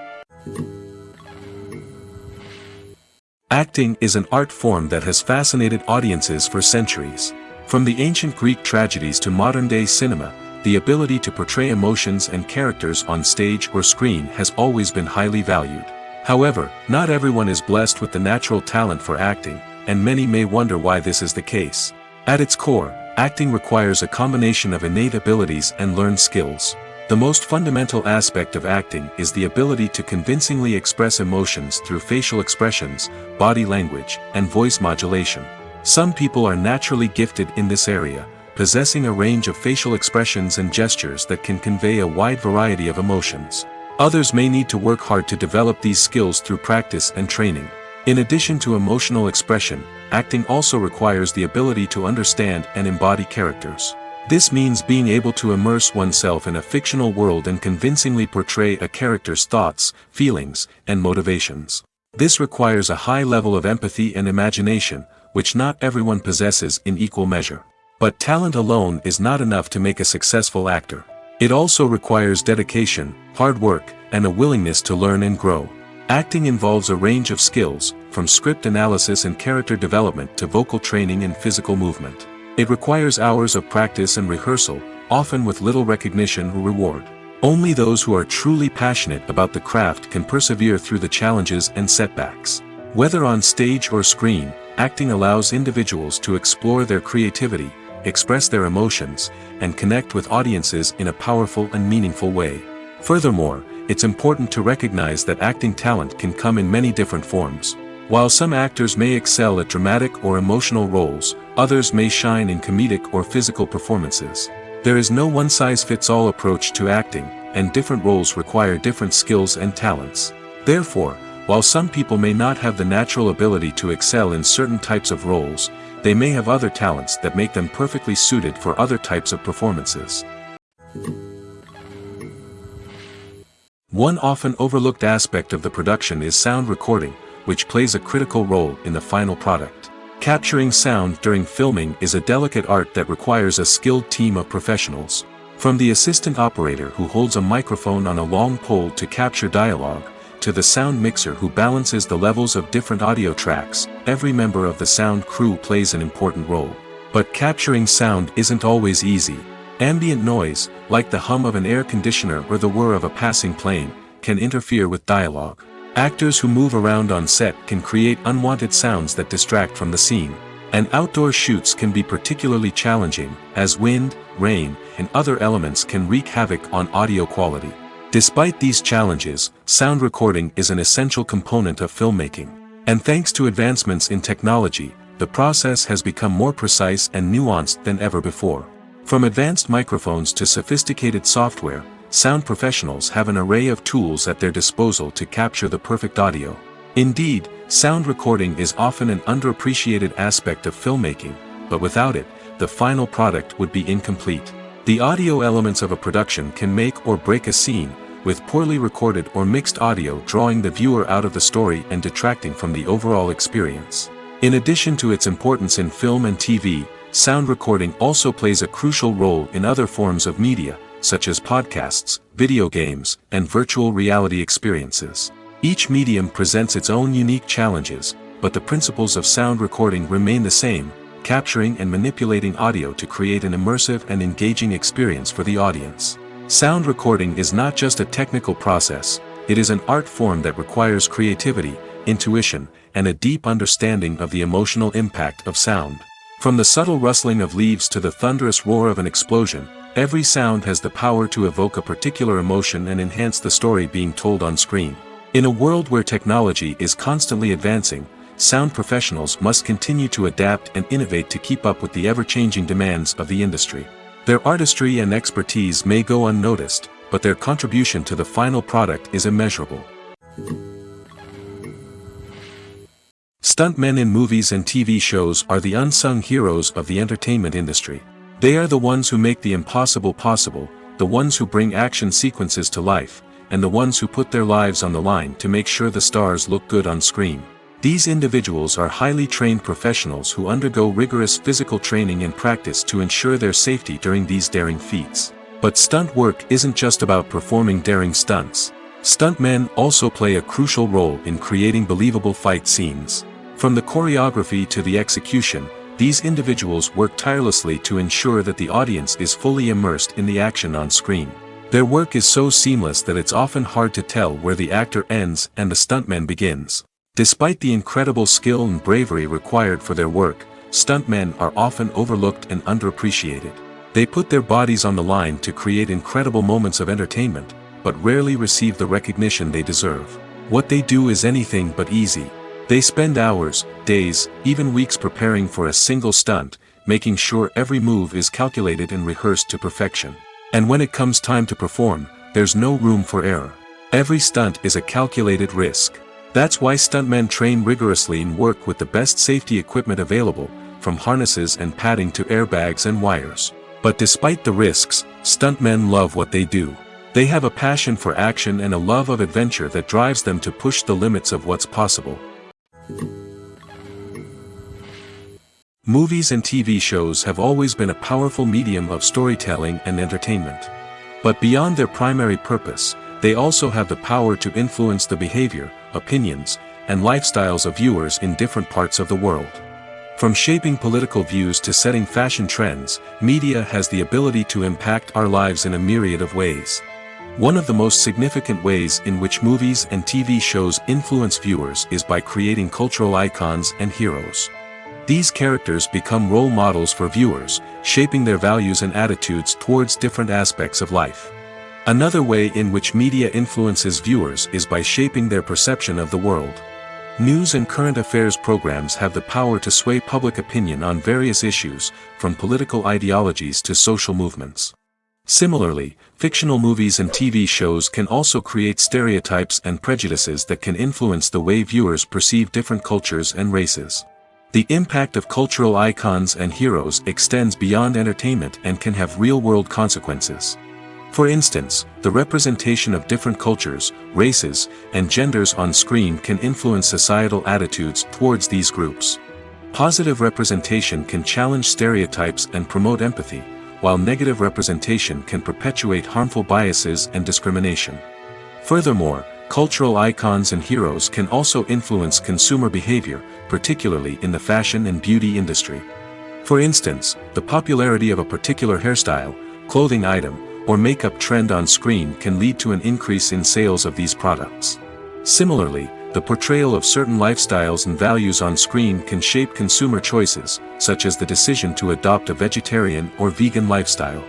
Acting is an art form that has fascinated audiences for centuries. From the ancient Greek tragedies to modern-day cinema, the ability to portray emotions and characters on stage or screen has always been highly valued. However, not everyone is blessed with the natural talent for acting, and many may wonder why this is the case. At its core, acting requires a combination of innate abilities and learned skills. The most fundamental aspect of acting is the ability to convincingly express emotions through facial expressions, body language, and voice modulation. Some people are naturally gifted in this area, possessing a range of facial expressions and gestures that can convey a wide variety of emotions. Others may need to work hard to develop these skills through practice and training. In addition to emotional expression, acting also requires the ability to understand and embody characters. This means being able to immerse oneself in a fictional world and convincingly portray a character's thoughts, feelings, and motivations. This requires a high level of empathy and imagination, which not everyone possesses in equal measure. But talent alone is not enough to make a successful actor. It also requires dedication, hard work, and a willingness to learn and grow. Acting involves a range of skills, from script analysis and character development to vocal training and physical movement. It requires hours of practice and rehearsal, often with little recognition or reward. Only those who are truly passionate about the craft can persevere through the challenges and setbacks. Whether on stage or screen, acting allows individuals to explore their creativity, express their emotions, and connect with audiences in a powerful and meaningful way. Furthermore, it's important to recognize that acting talent can come in many different forms. While some actors may excel at dramatic or emotional roles, others may shine in comedic or physical performances. There is no one-size-fits-all approach to acting, and different roles require different skills and talents. Therefore, while some people may not have the natural ability to excel in certain types of roles, they may have other talents that make them perfectly suited for other types of performances. One often overlooked aspect of the production is sound recording, which plays a critical role in the final product. Capturing sound during filming is a delicate art that requires a skilled team of professionals. From the assistant operator who holds a microphone on a long pole to capture dialogue, to the sound mixer who balances the levels of different audio tracks, every member of the sound crew plays an important role. But capturing sound isn't always easy. Ambient noise, like the hum of an air conditioner or the whir of a passing plane, can interfere with dialogue. Actors who move around on set can create unwanted sounds that distract from the scene. And outdoor shoots can be particularly challenging, as wind, rain, and other elements can wreak havoc on audio quality. Despite these challenges, sound recording is an essential component of filmmaking. And thanks to advancements in technology, the process has become more precise and nuanced than ever before. From advanced microphones to sophisticated software, sound professionals have an array of tools at their disposal to capture the perfect audio. Indeed, sound recording is often an underappreciated aspect of filmmaking, but without it, the final product would be incomplete. The audio elements of a production can make or break a scene, with poorly recorded or mixed audio drawing the viewer out of the story and detracting from the overall experience. In addition to its importance in film and TV, sound recording also plays a crucial role in other forms of media, such as podcasts, video games, and virtual reality experiences. Each medium presents its own unique challenges, but the principles of sound recording remain the same, capturing and manipulating audio to create an immersive and engaging experience for the audience. Sound recording is not just a technical process, it is an art form that requires creativity, intuition, and a deep understanding of the emotional impact of sound. From the subtle rustling of leaves to the thunderous roar of an explosion, every sound has the power to evoke a particular emotion and enhance the story being told on screen. In a world where technology is constantly advancing, sound professionals must continue to adapt and innovate to keep up with the ever-changing demands of the industry. Their artistry and expertise may go unnoticed, but their contribution to the final product is immeasurable. Stuntmen in movies and TV shows are the unsung heroes of the entertainment industry. They are the ones who make the impossible possible, the ones who bring action sequences to life, and the ones who put their lives on the line to make sure the stars look good on screen. These individuals are highly trained professionals who undergo rigorous physical training and practice to ensure their safety during these daring feats. But stunt work isn't just about performing daring stunts. Stuntmen also play a crucial role in creating believable fight scenes. From the choreography to the execution, these individuals work tirelessly to ensure that the audience is fully immersed in the action on screen. Their work is so seamless that it's often hard to tell where the actor ends and the stuntman begins. Despite the incredible skill and bravery required for their work, stuntmen are often overlooked and underappreciated. They put their bodies on the line to create incredible moments of entertainment, but rarely receive the recognition they deserve. What they do is anything but easy. They spend hours, days, even weeks preparing for a single stunt, making sure every move is calculated and rehearsed to perfection. And when it comes time to perform, there's no room for error. Every stunt is a calculated risk. That's why stuntmen train rigorously and work with the best safety equipment available, from harnesses and padding to airbags and wires. But despite the risks, stuntmen love what they do. They have a passion for action and a love of adventure that drives them to push the limits of what's possible. Movies and TV shows have always been a powerful medium of storytelling and entertainment. But beyond their primary purpose, they also have the power to influence the behavior, opinions, and lifestyles of viewers in different parts of the world. From shaping political views to setting fashion trends, media has the ability to impact our lives in a myriad of ways. One of the most significant ways in which movies and TV shows influence viewers is by creating cultural icons and heroes. These characters become role models for viewers, shaping their values and attitudes towards different aspects of life. Another way in which media influences viewers is by shaping their perception of the world. News and current affairs programs have the power to sway public opinion on various issues, from political ideologies to social movements. Similarly, fictional movies and TV shows can also create stereotypes and prejudices that can influence the way viewers perceive different cultures and races. The impact of cultural icons and heroes extends beyond entertainment and can have real-world consequences. For instance, the representation of different cultures, races, and genders on screen can influence societal attitudes towards these groups. Positive representation can challenge stereotypes and promote empathy, while negative representation can perpetuate harmful biases and discrimination. Furthermore, cultural icons and heroes can also influence consumer behavior, particularly in the fashion and beauty industry. For instance, the popularity of a particular hairstyle, clothing item, or makeup trend on screen can lead to an increase in sales of these products. Similarly, the portrayal of certain lifestyles and values on screen can shape consumer choices, such as the decision to adopt a vegetarian or vegan lifestyle.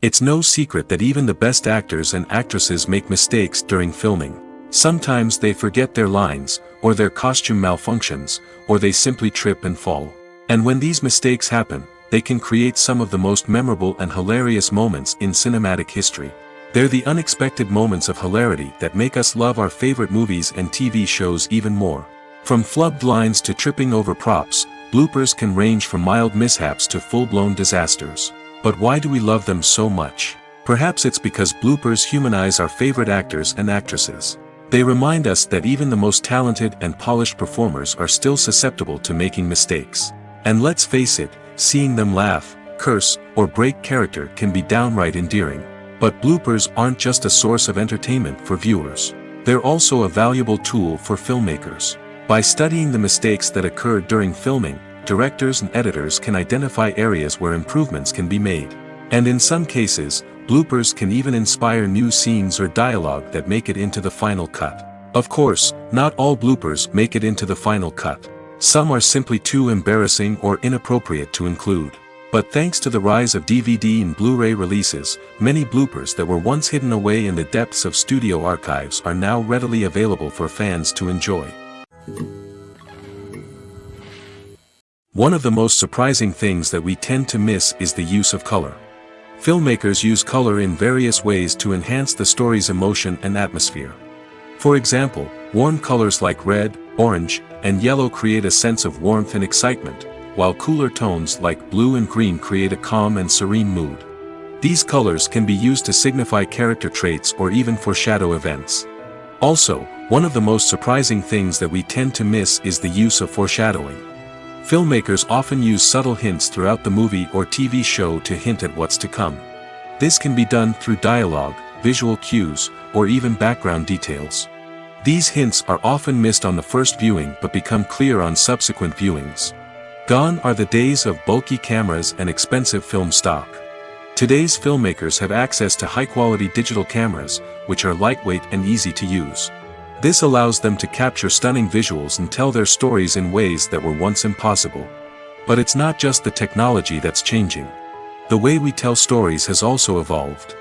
It's no secret that even the best actors and actresses make mistakes during filming. Sometimes they forget their lines, or their costume malfunctions, or they simply trip and fall. And when these mistakes happen, they can create some of the most memorable and hilarious moments in cinematic history. They're the unexpected moments of hilarity that make us love our favorite movies and TV shows even more. From flubbed lines to tripping over props, bloopers can range from mild mishaps to full-blown disasters. But why do we love them so much? Perhaps it's because bloopers humanize our favorite actors and actresses. They remind us that even the most talented and polished performers are still susceptible to making mistakes. And let's face it, seeing them laugh, curse, or break character can be downright endearing. But bloopers aren't just a source of entertainment for viewers. They're also a valuable tool for filmmakers. By studying the mistakes that occur during filming, directors and editors can identify areas where improvements can be made. And in some cases, bloopers can even inspire new scenes or dialogue that make it into the final cut. Of course, not all bloopers make it into the final cut. Some are simply too embarrassing or inappropriate to include. But thanks to the rise of DVD and Blu-ray releases, many bloopers that were once hidden away in the depths of studio archives are now readily available for fans to enjoy. One of the most surprising things that we tend to miss is the use of color. Filmmakers use color in various ways to enhance the story's emotion and atmosphere. For example, warm colors like red, orange, and yellow create a sense of warmth and excitement, while cooler tones like blue and green create a calm and serene mood. These colors can be used to signify character traits or even foreshadow events. Also, one of the most surprising things that we tend to miss is the use of foreshadowing. Filmmakers often use subtle hints throughout the movie or TV show to hint at what's to come. This can be done through dialogue, visual cues, or even background details. These hints are often missed on the first viewing but become clear on subsequent viewings. Gone are the days of bulky cameras and expensive film stock. Today's filmmakers have access to high-quality digital cameras, which are lightweight and easy to use. This allows them to capture stunning visuals and tell their stories in ways that were once impossible. But it's not just the technology that's changing. The way we tell stories has also evolved.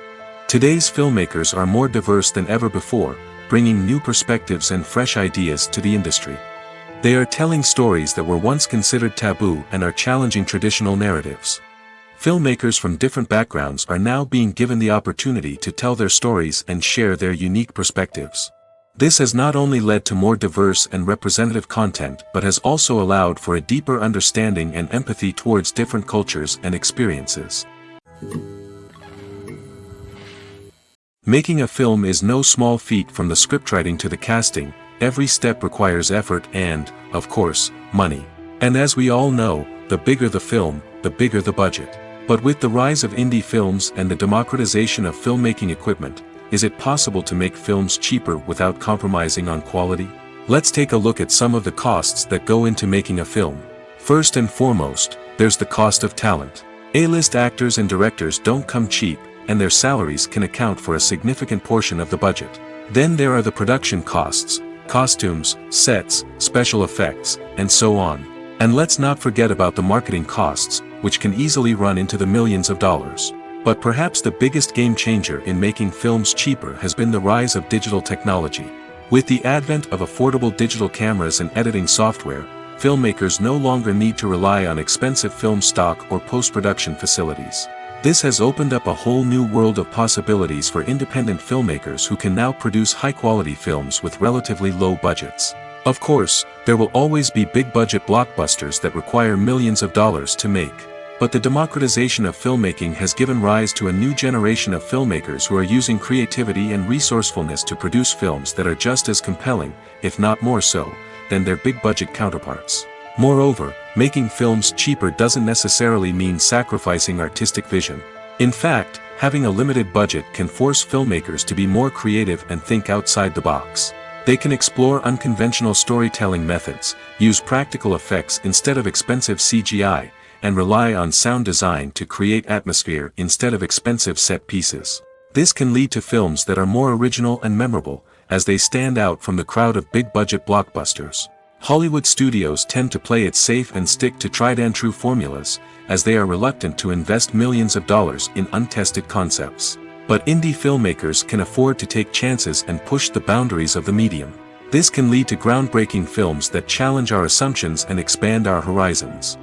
Today's filmmakers are more diverse than ever before, bringing new perspectives and fresh ideas to the industry. They are telling stories that were once considered taboo and are challenging traditional narratives. Filmmakers from different backgrounds are now being given the opportunity to tell their stories and share their unique perspectives. This has not only led to more diverse and representative content but has also allowed for a deeper understanding and empathy towards different cultures and experiences. Making a film is no small feat. From the scriptwriting to the casting, every step requires effort and, of course, money. And as we all know, the bigger the film, the bigger the budget. But with the rise of indie films and the democratization of filmmaking equipment, is it possible to make films cheaper without compromising on quality? Let's take a look at some of the costs that go into making a film. First and foremost, there's the cost of talent. A-list actors and directors don't come cheap, and their salaries can account for a significant portion of the budget. Then there are the production costs, costumes, sets, special effects, and so on. And let's not forget about the marketing costs, which can easily run into the millions of dollars. But perhaps the biggest game changer in making films cheaper has been the rise of digital technology. With the advent of affordable digital cameras and editing software, filmmakers no longer need to rely on expensive film stock or post-production facilities. This has opened up a whole new world of possibilities for independent filmmakers who can now produce high-quality films with relatively low budgets. Of course, there will always be big-budget blockbusters that require millions of dollars to make. But the democratization of filmmaking has given rise to a new generation of filmmakers who are using creativity and resourcefulness to produce films that are just as compelling, if not more so, than their big-budget counterparts. Moreover, making films cheaper doesn't necessarily mean sacrificing artistic vision. In fact, having a limited budget can force filmmakers to be more creative and think outside the box. They can explore unconventional storytelling methods, use practical effects instead of expensive CGI, and rely on sound design to create atmosphere instead of expensive set pieces. This can lead to films that are more original and memorable, as they stand out from the crowd of big-budget blockbusters. Hollywood studios tend to play it safe and stick to tried-and-true formulas, as they are reluctant to invest millions of dollars in untested concepts. But indie filmmakers can afford to take chances and push the boundaries of the medium. This can lead to groundbreaking films that challenge our assumptions and expand our horizons.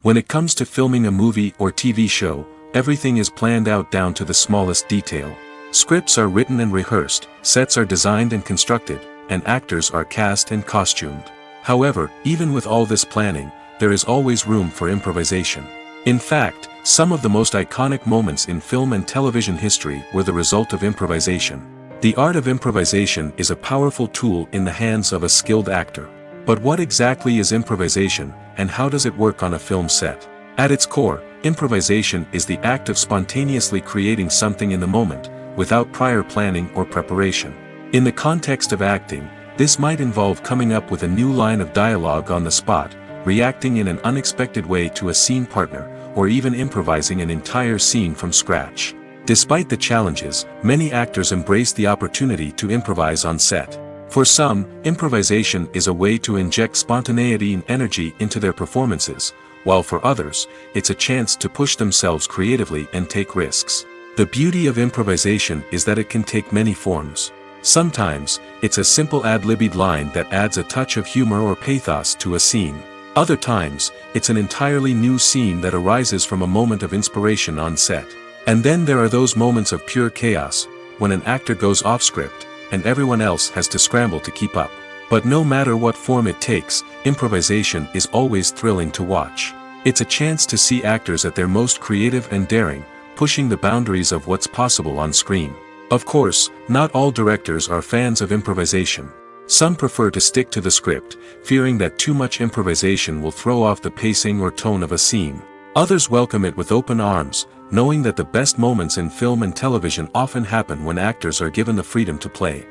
When it comes to filming a movie or TV show, everything is planned out down to the smallest detail. Scripts are written and rehearsed, sets are designed and constructed, and actors are cast and costumed. However, even with all this planning, there is always room for improvisation. In fact, some of the most iconic moments in film and television history were the result of improvisation. The art of improvisation is a powerful tool in the hands of a skilled actor. But what exactly is improvisation, and how does it work on a film set? At its core, improvisation is the act of spontaneously creating something in the moment, without prior planning or preparation. In the context of acting, this might involve coming up with a new line of dialogue on the spot, reacting in an unexpected way to a scene partner, or even improvising an entire scene from scratch. Despite the challenges, many actors embrace the opportunity to improvise on set. For some, improvisation is a way to inject spontaneity and energy into their performances, while for others, it's a chance to push themselves creatively and take risks. The beauty of improvisation is that it can take many forms. Sometimes, it's a simple ad-libbed line that adds a touch of humor or pathos to a scene. Other times, it's an entirely new scene that arises from a moment of inspiration on set. And then there are those moments of pure chaos, when an actor goes off script, and everyone else has to scramble to keep up. But no matter what form it takes, improvisation is always thrilling to watch. It's a chance to see actors at their most creative and daring, pushing the boundaries of what's possible on screen. Of course, not all directors are fans of improvisation. Some prefer to stick to the script, fearing that too much improvisation will throw off the pacing or tone of a scene. Others welcome it with open arms, knowing that the best moments in film and television often happen when actors are given the freedom to play.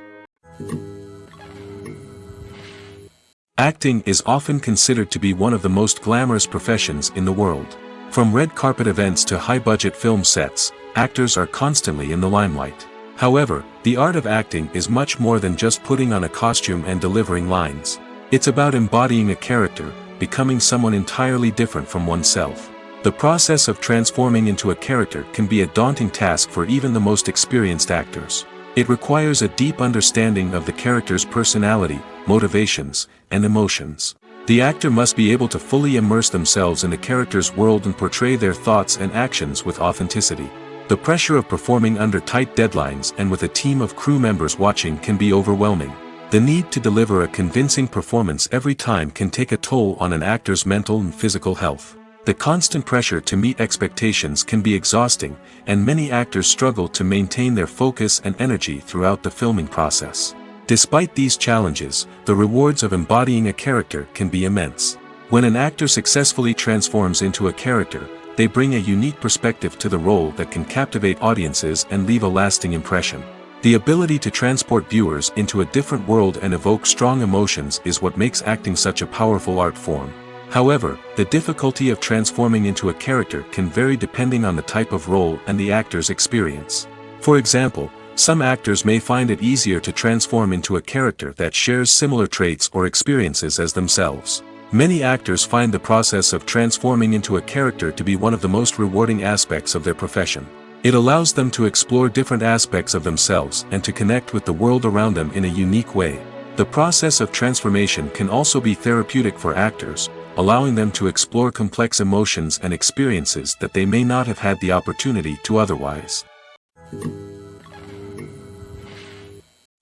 Acting is often considered to be one of the most glamorous professions in the world. From red carpet events to high-budget film sets, actors are constantly in the limelight. However, the art of acting is much more than just putting on a costume and delivering lines. It's about embodying a character, becoming someone entirely different from oneself. The process of transforming into a character can be a daunting task for even the most experienced actors. It requires a deep understanding of the character's personality, motivations, and emotions. The actor must be able to fully immerse themselves in the character's world and portray their thoughts and actions with authenticity. The pressure of performing under tight deadlines and with a team of crew members watching can be overwhelming. The need to deliver a convincing performance every time can take a toll on an actor's mental and physical health. The constant pressure to meet expectations can be exhausting, and many actors struggle to maintain their focus and energy throughout the filming process. Despite these challenges, the rewards of embodying a character can be immense. When an actor successfully transforms into a character, they bring a unique perspective to the role that can captivate audiences and leave a lasting impression. The ability to transport viewers into a different world and evoke strong emotions is what makes acting such a powerful art form. However, the difficulty of transforming into a character can vary depending on the type of role and the actor's experience. For example, some actors may find it easier to transform into a character that shares similar traits or experiences as themselves. Many actors find the process of transforming into a character to be one of the most rewarding aspects of their profession. It allows them to explore different aspects of themselves and to connect with the world around them in a unique way. The process of transformation can also be therapeutic for actors, allowing them to explore complex emotions and experiences that they may not have had the opportunity to otherwise.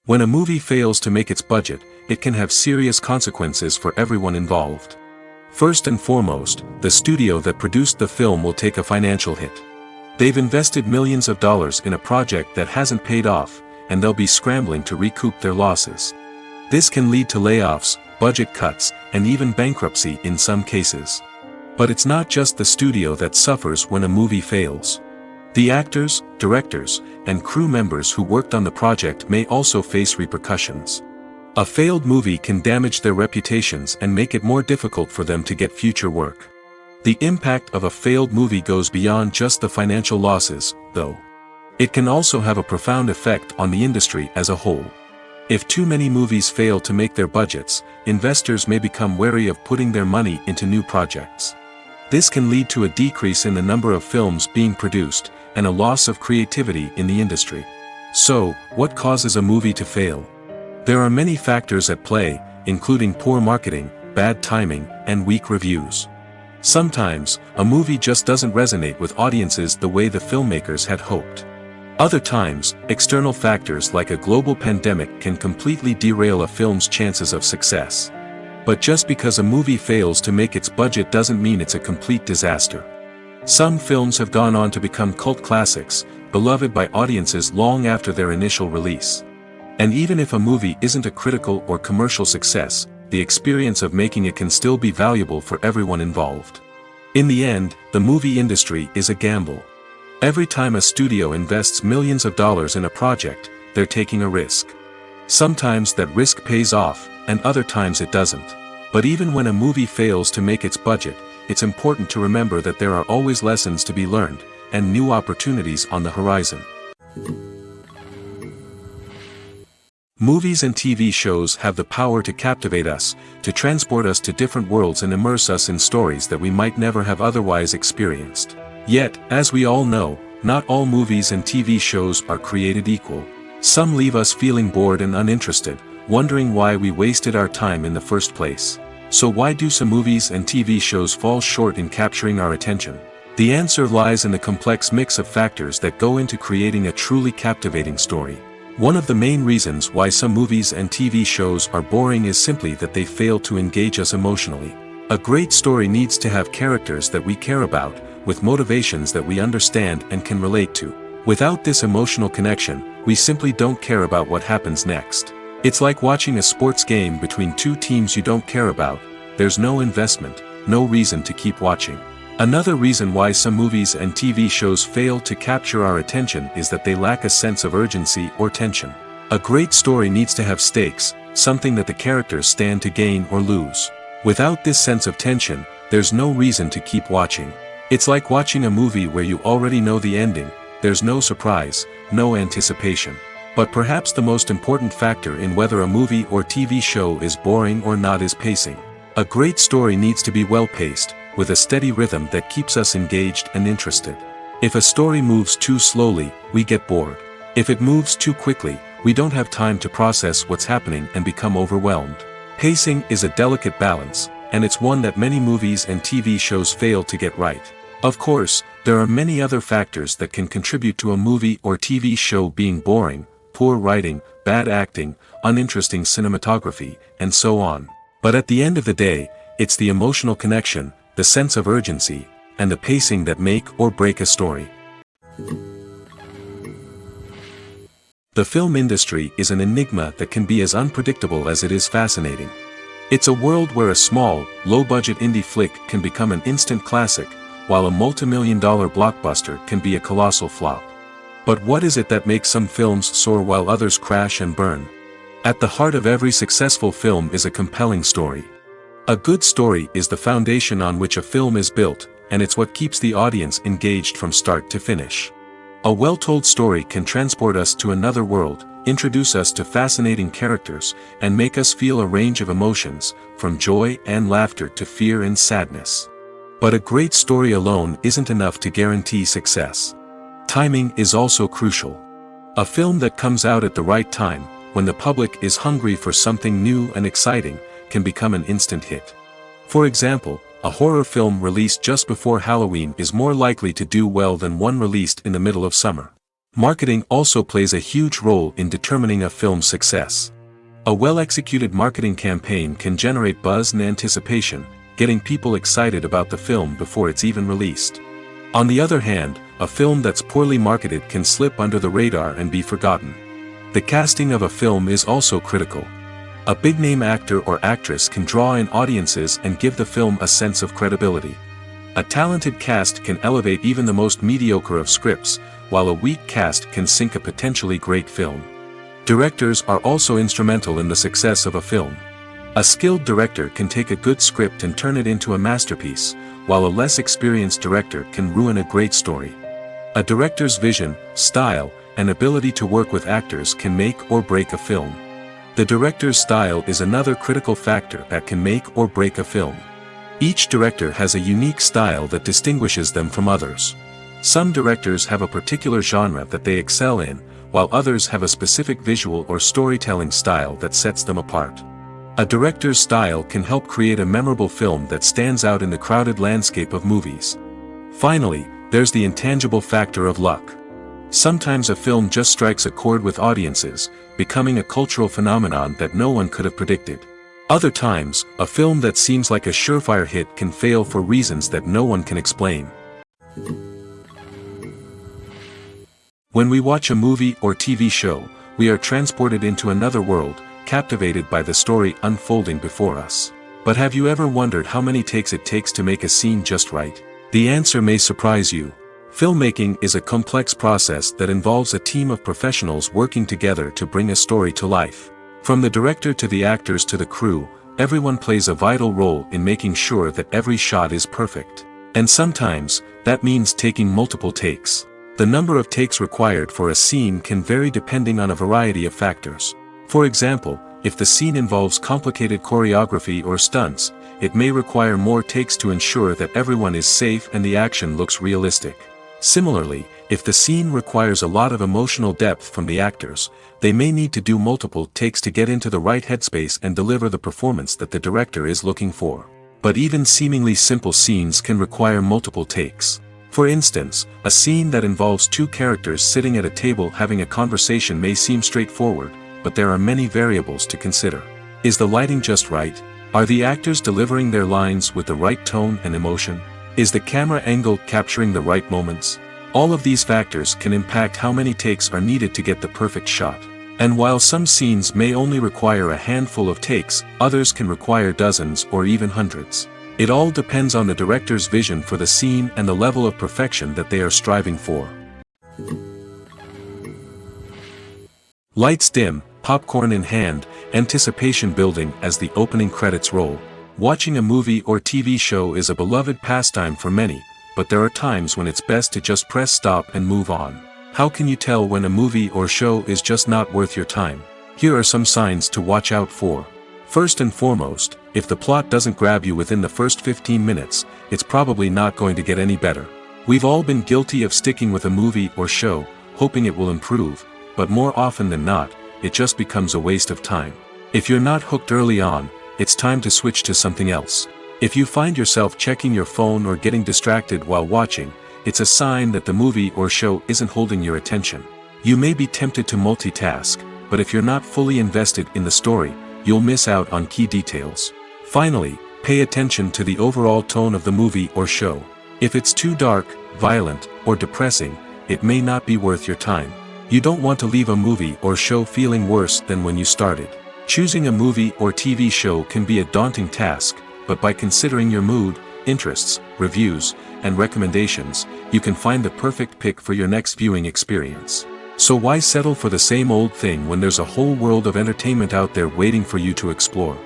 When a movie fails to make its budget, it can have serious consequences for everyone involved. First and foremost, the studio that produced the film will take a financial hit. They've invested millions of dollars in a project that hasn't paid off, and they'll be scrambling to recoup their losses. This can lead to layoffs, budget cuts, and even bankruptcy in some cases. But it's not just the studio that suffers when a movie fails. The actors, directors, and crew members who worked on the project may also face repercussions. A failed movie can damage their reputations and make it more difficult for them to get future work. The impact of a failed movie goes beyond just the financial losses, though. It can also have a profound effect on the industry as a whole. If too many movies fail to make their budgets, investors may become wary of putting their money into new projects. This can lead to a decrease in the number of films being produced, and a loss of creativity in the industry. So, what causes a movie to fail? There are many factors at play, including poor marketing, bad timing, and weak reviews. Sometimes, a movie just doesn't resonate with audiences the way the filmmakers had hoped. Other times, external factors like a global pandemic can completely derail a film's chances of success. But just because a movie fails to make its budget doesn't mean it's a complete disaster. Some films have gone on to become cult classics, beloved by audiences long after their initial release. And even if a movie isn't a critical or commercial success, the experience of making it can still be valuable for everyone involved. In the end, the movie industry is a gamble. Every time a studio invests millions of dollars in a project, they're taking a risk. Sometimes that risk pays off, and other times it doesn't. But even when a movie fails to make its budget, it's important to remember that there are always lessons to be learned, and new opportunities on the horizon. Movies and TV shows have the power to captivate us, to transport us to different worlds and immerse us in stories that we might never have otherwise experienced. Yet, as we all know, not all movies and TV shows are created equal. Some leave us feeling bored and uninterested, wondering why we wasted our time in the first place. So why do some movies and TV shows fall short in capturing our attention? The answer lies in the complex mix of factors that go into creating a truly captivating story. One of the main reasons why some movies and TV shows are boring is simply that they fail to engage us emotionally. A great story needs to have characters that we care about, with motivations that we understand and can relate to. Without this emotional connection, we simply don't care about what happens next. It's like watching a sports game between two teams you don't care about. There's no investment, no reason to keep watching. Another reason why some movies and TV shows fail to capture our attention is that they lack a sense of urgency or tension. A great story needs to have stakes, something that the characters stand to gain or lose. Without this sense of tension, there's no reason to keep watching. It's like watching a movie where you already know the ending. There's no surprise, no anticipation. But perhaps the most important factor in whether a movie or TV show is boring or not is pacing. A great story needs to be well-paced, with a steady rhythm that keeps us engaged and interested. If a story moves too slowly, we get bored. If it moves too quickly, we don't have time to process what's happening and become overwhelmed. Pacing is a delicate balance, and it's one that many movies and TV shows fail to get right. Of course, there are many other factors that can contribute to a movie or TV show being boring: poor writing, bad acting, uninteresting cinematography, and so on. But at the end of the day, it's the emotional connection, the sense of urgency, and the pacing that make or break a story. The film industry is an enigma that can be as unpredictable as it is fascinating. It's a world where a small, low-budget indie flick can become an instant classic, while a multi-million-dollar blockbuster can be a colossal flop. But what is it that makes some films soar while others crash and burn? At the heart of every successful film is a compelling story. A good story is the foundation on which a film is built, and it's what keeps the audience engaged from start to finish. A well-told story can transport us to another world, introduce us to fascinating characters, and make us feel a range of emotions, from joy and laughter to fear and sadness. But a great story alone isn't enough to guarantee success. Timing is also crucial. A film that comes out at the right time, when the public is hungry for something new and exciting, can become an instant hit. For example, a horror film released just before Halloween is more likely to do well than one released in the middle of summer. Marketing also plays a huge role in determining a film's success. A well-executed marketing campaign can generate buzz and anticipation, getting people excited about the film before it's even released. On the other hand, a film that's poorly marketed can slip under the radar and be forgotten. The casting of a film is also critical. A big-name actor or actress can draw in audiences and give the film a sense of credibility. A talented cast can elevate even the most mediocre of scripts, while a weak cast can sink a potentially great film. Directors are also instrumental in the success of a film. A skilled director can take a good script and turn it into a masterpiece, while a less experienced director can ruin a great story. A director's vision, style, and ability to work with actors can make or break a film. The director's style is another critical factor that can make or break a film. Each director has a unique style that distinguishes them from others. Some directors have a particular genre that they excel in, while others have a specific visual or storytelling style that sets them apart. A director's style can help create a memorable film that stands out in the crowded landscape of movies. Finally, there's the intangible factor of luck. Sometimes a film just strikes a chord with audiences, becoming a cultural phenomenon that no one could have predicted. Other times, a film that seems like a surefire hit can fail for reasons that no one can explain. When we watch a movie or TV show, we are transported into another world, captivated by the story unfolding before us. But have you ever wondered how many takes it takes to make a scene just right? The answer may surprise you. Filmmaking is a complex process that involves a team of professionals working together to bring a story to life. From the director to the actors to the crew, everyone plays a vital role in making sure that every shot is perfect. And sometimes, that means taking multiple takes. The number of takes required for a scene can vary depending on a variety of factors. For example, if the scene involves complicated choreography or stunts, it may require more takes to ensure that everyone is safe and the action looks realistic. Similarly, if the scene requires a lot of emotional depth from the actors, they may need to do multiple takes to get into the right headspace and deliver the performance that the director is looking for. But even seemingly simple scenes can require multiple takes. For instance, a scene that involves two characters sitting at a table having a conversation may seem straightforward, but there are many variables to consider. Is the lighting just right? Are the actors delivering their lines with the right tone and emotion? Is the camera angle capturing the right moments? All of these factors can impact how many takes are needed to get the perfect shot. And while some scenes may only require a handful of takes, others can require dozens or even hundreds. It all depends on the director's vision for the scene and the level of perfection that they are striving for. Lights dim, popcorn in hand, anticipation building as the opening credits roll. Watching a movie or TV show is a beloved pastime for many, but there are times when it's best to just press stop and move on. How can you tell when a movie or show is just not worth your time? Here are some signs to watch out for. First and foremost, if the plot doesn't grab you within the first 15 minutes, it's probably not going to get any better. We've all been guilty of sticking with a movie or show, hoping it will improve, but more often than not, it just becomes a waste of time. If you're not hooked early on, it's time to switch to something else. If you find yourself checking your phone or getting distracted while watching, it's a sign that the movie or show isn't holding your attention. You may be tempted to multitask, but if you're not fully invested in the story, you'll miss out on key details. Finally, pay attention to the overall tone of the movie or show. If it's too dark, violent, or depressing, it may not be worth your time. You don't want to leave a movie or show feeling worse than when you started. Choosing a movie or TV show can be a daunting task, but by considering your mood, interests, reviews, and recommendations, you can find the perfect pick for your next viewing experience. So why settle for the same old thing when there's a whole world of entertainment out there waiting for you to explore?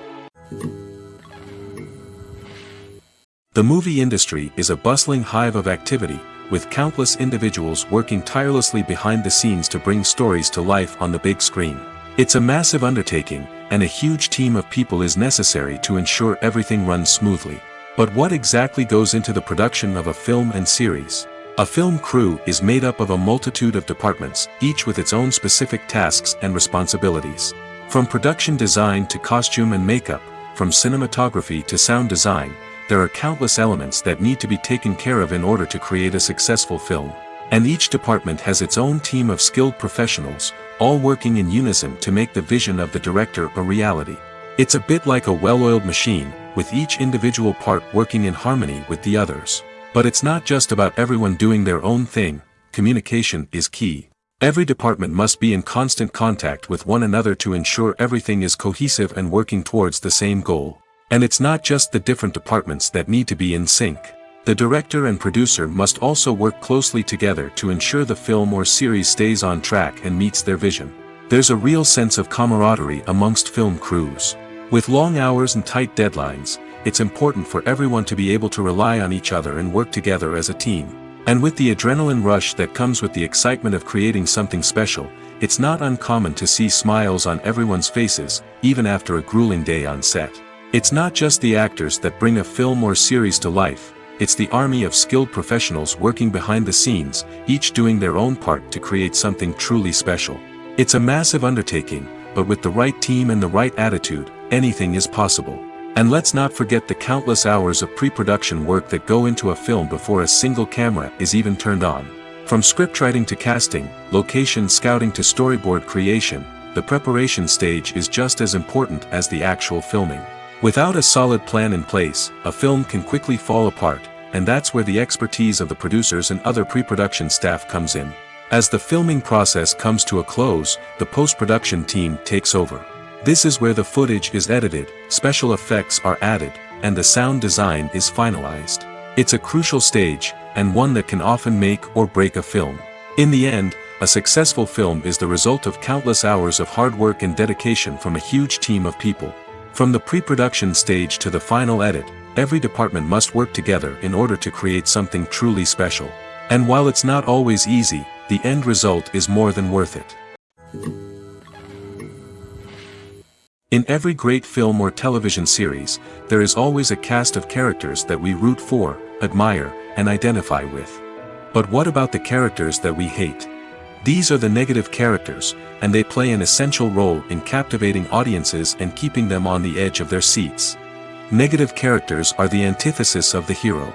The movie industry is a bustling hive of activity, with countless individuals working tirelessly behind the scenes to bring stories to life on the big screen. It's a massive undertaking, and a huge team of people is necessary to ensure everything runs smoothly. But what exactly goes into the production of a film and series? A film crew is made up of a multitude of departments, each with its own specific tasks and responsibilities. From production design to costume and makeup, from cinematography to sound design, there are countless elements that need to be taken care of in order to create a successful film. And each department has its own team of skilled professionals, all working in unison to make the vision of the director a reality. It's a bit like a well-oiled machine, with each individual part working in harmony with the others. But it's not just about everyone doing their own thing. Communication is key. Every department must be in constant contact with one another to ensure everything is cohesive and working towards the same goal. And it's not just the different departments that need to be in sync. The director and producer must also work closely together to ensure the film or series stays on track and meets their vision. There's a real sense of camaraderie amongst film crews. With long hours and tight deadlines, it's important for everyone to be able to rely on each other and work together as a team. And with the adrenaline rush that comes with the excitement of creating something special, it's not uncommon to see smiles on everyone's faces, even after a grueling day on set. It's not just the actors that bring a film or series to life. It's the army of skilled professionals working behind the scenes, each doing their own part to create something truly special. It's a massive undertaking, but with the right team and the right attitude, anything is possible. And let's not forget the countless hours of pre-production work that go into a film before a single camera is even turned on. From scriptwriting to casting, location scouting to storyboard creation, the preparation stage is just as important as the actual filming. Without a solid plan in place, a film can quickly fall apart, and that's where the expertise of the producers and other pre-production staff comes in. As the filming process comes to a close, the post-production team takes over. This is where the footage is edited, special effects are added, and the sound design is finalized. It's a crucial stage, and one that can often make or break a film. In the end, a successful film is the result of countless hours of hard work and dedication from a huge team of people. From the pre-production stage to the final edit, every department must work together in order to create something truly special. And while it's not always easy, the end result is more than worth it. In every great film or television series, there is always a cast of characters that we root for, admire, and identify with. But what about the characters that we hate? These are the negative characters, and they play an essential role in captivating audiences and keeping them on the edge of their seats. Negative characters are the antithesis of the hero.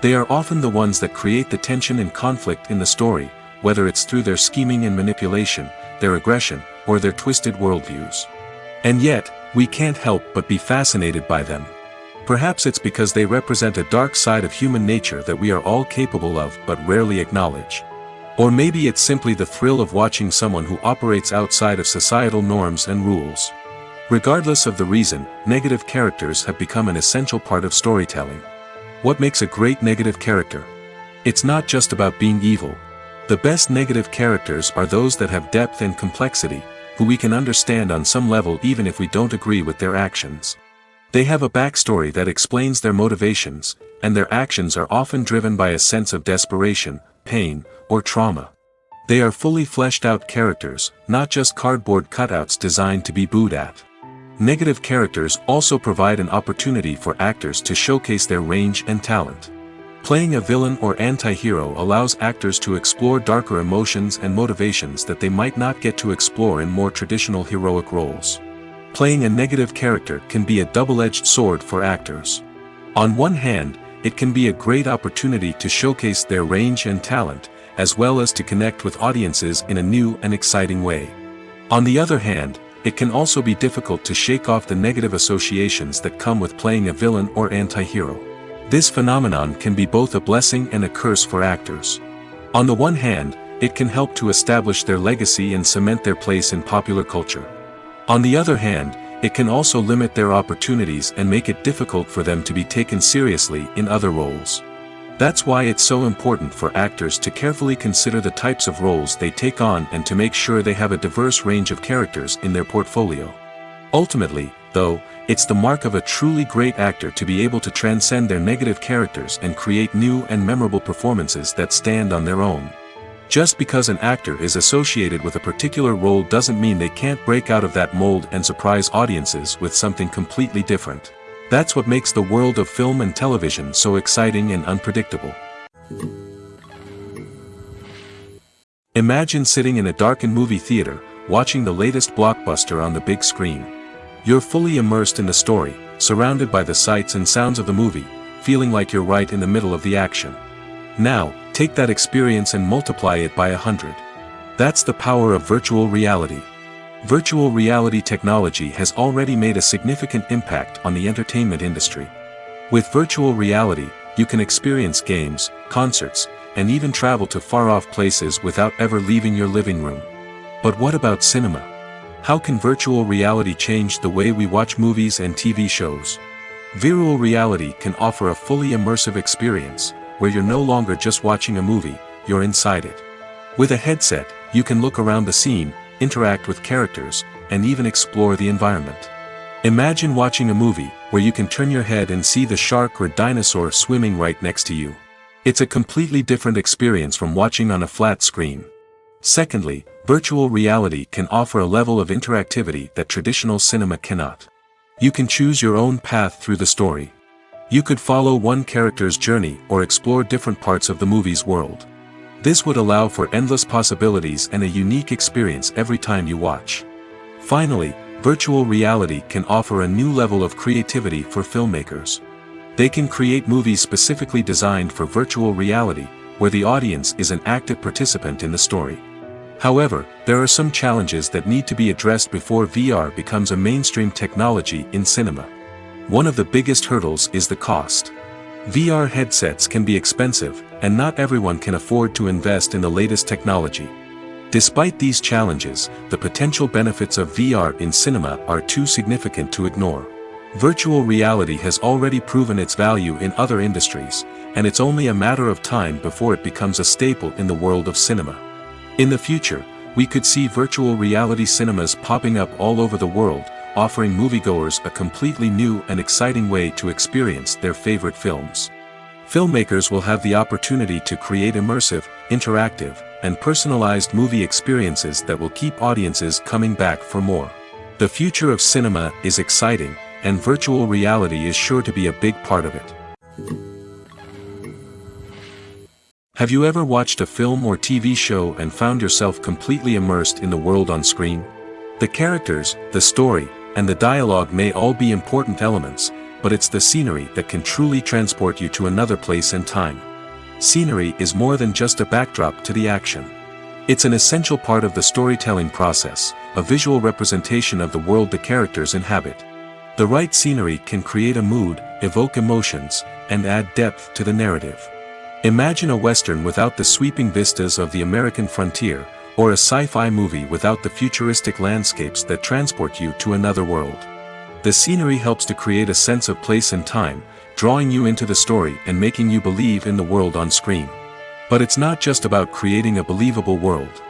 They are often the ones that create the tension and conflict in the story, whether it's through their scheming and manipulation, their aggression, or their twisted worldviews. And yet, we can't help but be fascinated by them. Perhaps it's because they represent a dark side of human nature that we are all capable of but rarely acknowledge. Or maybe it's simply the thrill of watching someone who operates outside of societal norms and rules. Regardless of the reason, negative characters have become an essential part of storytelling. What makes a great negative character? It's not just about being evil. The best negative characters are those that have depth and complexity, who we can understand on some level even if we don't agree with their actions. They have a backstory that explains their motivations, and their actions are often driven by a sense of desperation, pain, or trauma. They are fully fleshed out characters, not just cardboard cutouts designed to be booed at. Negative characters also provide an opportunity for actors to showcase their range and talent. Playing a villain or anti-hero allows actors to explore darker emotions and motivations that they might not get to explore in more traditional heroic roles. Playing a negative character can be a double-edged sword for actors. On one hand, it can be a great opportunity to showcase their range and talent, as well as to connect with audiences in a new and exciting way. On the other hand, it can also be difficult to shake off the negative associations that come with playing a villain or anti-hero. This phenomenon can be both a blessing and a curse for actors. On the one hand, it can help to establish their legacy and cement their place in popular culture. On the other hand, it can also limit their opportunities and make it difficult for them to be taken seriously in other roles. That's why it's so important for actors to carefully consider the types of roles they take on and to make sure they have a diverse range of characters in their portfolio. Ultimately, though, it's the mark of a truly great actor to be able to transcend their negative characters and create new and memorable performances that stand on their own. Just because an actor is associated with a particular role doesn't mean they can't break out of that mold and surprise audiences with something completely different. That's what makes the world of film and television so exciting and unpredictable. Imagine sitting in a darkened movie theater, watching the latest blockbuster on the big screen. You're fully immersed in the story, surrounded by the sights and sounds of the movie, feeling like you're right in the middle of the action. Now, take that experience and multiply it by 100. That's the power of virtual reality. Virtual reality technology has already made a significant impact on the entertainment industry. With virtual reality, you can experience games, concerts, and even travel to far-off places without ever leaving your living room. But what about cinema? How can virtual reality change the way we watch movies and TV shows? Virtual reality can offer a fully immersive experience, where you're no longer just watching a movie, you're inside it. With a headset, you can look around the scene, interact with characters, and even explore the environment. Imagine watching a movie where you can turn your head and see the shark or dinosaur swimming right next to you. It's a completely different experience from watching on a flat screen. Secondly, virtual reality can offer a level of interactivity that traditional cinema cannot. You can choose your own path through the story. You could follow one character's journey or explore different parts of the movie's world. This would allow for endless possibilities and a unique experience every time you watch. Finally, virtual reality can offer a new level of creativity for filmmakers. They can create movies specifically designed for virtual reality, where the audience is an active participant in the story. However, there are some challenges that need to be addressed before VR becomes a mainstream technology in cinema. One of the biggest hurdles is the cost. VR headsets can be expensive, and not everyone can afford to invest in the latest technology. Despite these challenges, the potential benefits of VR in cinema are too significant to ignore. Virtual reality has already proven its value in other industries, and it's only a matter of time before it becomes a staple in the world of cinema. In the future, we could see virtual reality cinemas popping up all over the world, offering moviegoers a completely new and exciting way to experience their favorite films. Filmmakers will have the opportunity to create immersive, interactive, and personalized movie experiences that will keep audiences coming back for more. The future of cinema is exciting, and virtual reality is sure to be a big part of it. Have you ever watched a film or TV show and found yourself completely immersed in the world on screen? The characters, the story, and the dialogue may all be important elements, but it's the scenery that can truly transport you to another place and time. Scenery is more than just a backdrop to the action. It's an essential part of the storytelling process, a visual representation of the world the characters inhabit. The right scenery can create a mood, evoke emotions, and add depth to the narrative. Imagine a Western without the sweeping vistas of the American frontier, or a sci-fi movie without the futuristic landscapes that transport you to another world. The scenery helps to create a sense of place and time, drawing you into the story and making you believe in the world on screen. But it's not just about creating a believable world.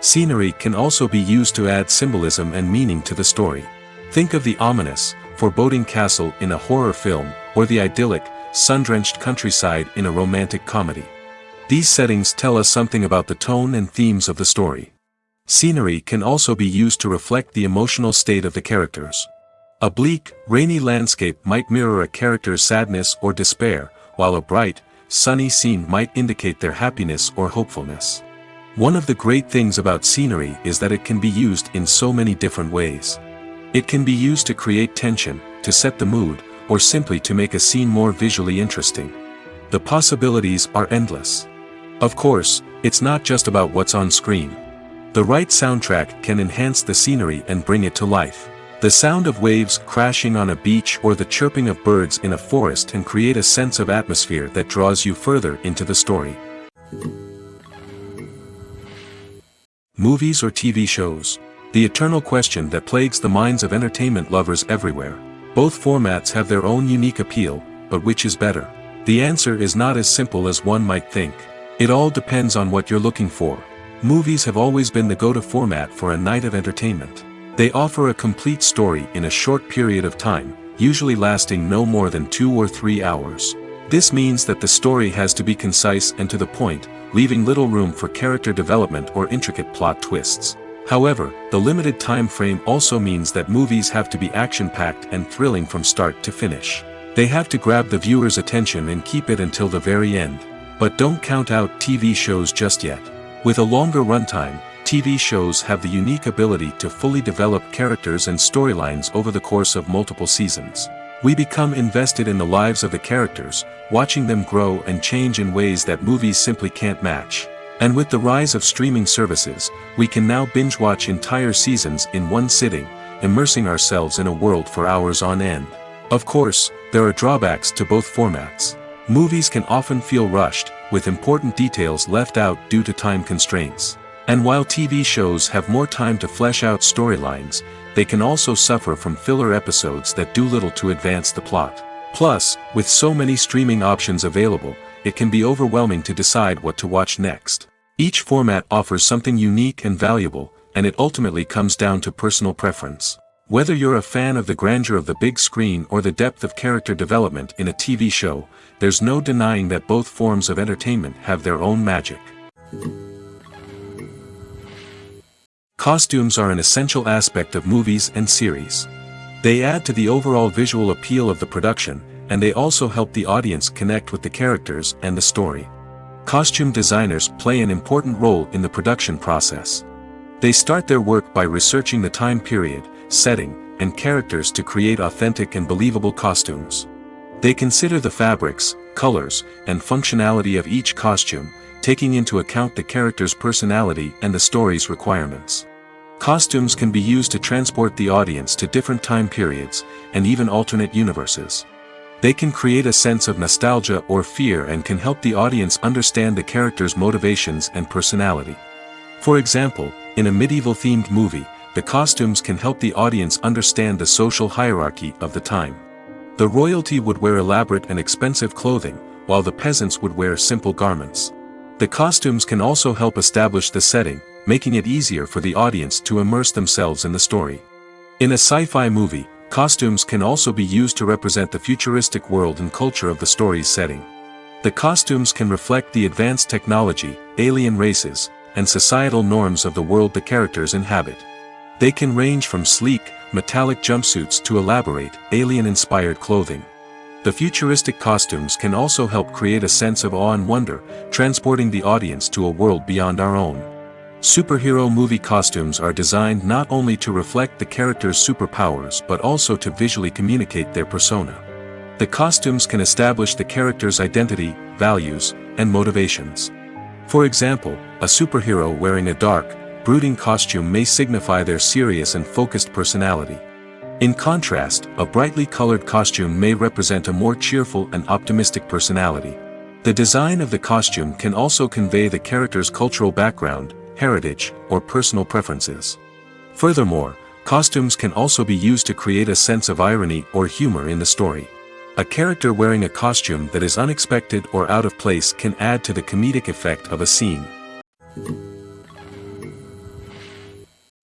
Scenery can also be used to add symbolism and meaning to the story. Think of the ominous, foreboding castle in a horror film, or the idyllic, sun-drenched countryside in a romantic comedy. These settings tell us something about the tone and themes of the story. Scenery can also be used to reflect the emotional state of the characters. A bleak, rainy landscape might mirror a character's sadness or despair, while a bright, sunny scene might indicate their happiness or hopefulness. One of the great things about scenery is that it can be used in so many different ways. It can be used to create tension, to set the mood, or simply to make a scene more visually interesting. The possibilities are endless. Of course, it's not just about what's on screen. The right soundtrack can enhance the scenery and bring it to life. The sound of waves crashing on a beach or the chirping of birds in a forest can create a sense of atmosphere that draws you further into the story. Movies or TV shows? The eternal question that plagues the minds of entertainment lovers everywhere. Both formats have their own unique appeal, but which is better? The answer is not as simple as one might think. It all depends on what you're looking for. Movies have always been the go-to format for a night of entertainment. They offer a complete story in a short period of time, usually lasting no more than 2 or 3 hours. This means that the story has to be concise and to the point, leaving little room for character development or intricate plot twists. However, the limited time frame also means that movies have to be action-packed and thrilling from start to finish. They have to grab the viewer's attention and keep it until the very end. But don't count out TV shows just yet. With a longer runtime, TV shows have the unique ability to fully develop characters and storylines over the course of multiple seasons. We become invested in the lives of the characters, watching them grow and change in ways that movies simply can't match. And with the rise of streaming services, we can now binge-watch entire seasons in one sitting, immersing ourselves in a world for hours on end. Of course, there are drawbacks to both formats. Movies can often feel rushed, with important details left out due to time constraints. And while TV shows have more time to flesh out storylines, they can also suffer from filler episodes that do little to advance the plot. Plus, with so many streaming options available, it can be overwhelming to decide what to watch next. Each format offers something unique and valuable, and it ultimately comes down to personal preference. Whether you're a fan of the grandeur of the big screen or the depth of character development in a TV show, there's no denying that both forms of entertainment have their own magic. Costumes are an essential aspect of movies and series. They add to the overall visual appeal of the production, and they also help the audience connect with the characters and the story. Costume designers play an important role in the production process. They start their work by researching the time period, setting, and characters to create authentic and believable costumes. They consider the fabrics, colors, and functionality of each costume, taking into account the character's personality and the story's requirements. Costumes can be used to transport the audience to different time periods, and even alternate universes. They can create a sense of nostalgia or fear and can help the audience understand the character's motivations and personality. For example, in a medieval-themed movie, the costumes can help the audience understand the social hierarchy of the time. The royalty would wear elaborate and expensive clothing, while the peasants would wear simple garments. The costumes can also help establish the setting, making it easier for the audience to immerse themselves in the story. In a sci-fi movie, costumes can also be used to represent the futuristic world and culture of the story's setting. The costumes can reflect the advanced technology, alien races, and societal norms of the world the characters inhabit. They can range from sleek, metallic jumpsuits to elaborate, alien-inspired clothing. The futuristic costumes can also help create a sense of awe and wonder, transporting the audience to a world beyond our own. Superhero movie costumes are designed not only to reflect the character's superpowers but also to visually communicate their persona. The costumes can establish the character's identity, values, and motivations. For example, a superhero wearing a dark, brooding costume may signify their serious and focused personality. In contrast, a brightly colored costume may represent a more cheerful and optimistic personality. The design of the costume can also convey the character's cultural background, heritage, or personal preferences. Furthermore, costumes can also be used to create a sense of irony or humor in the story. A character wearing a costume that is unexpected or out of place can add to the comedic effect of a scene.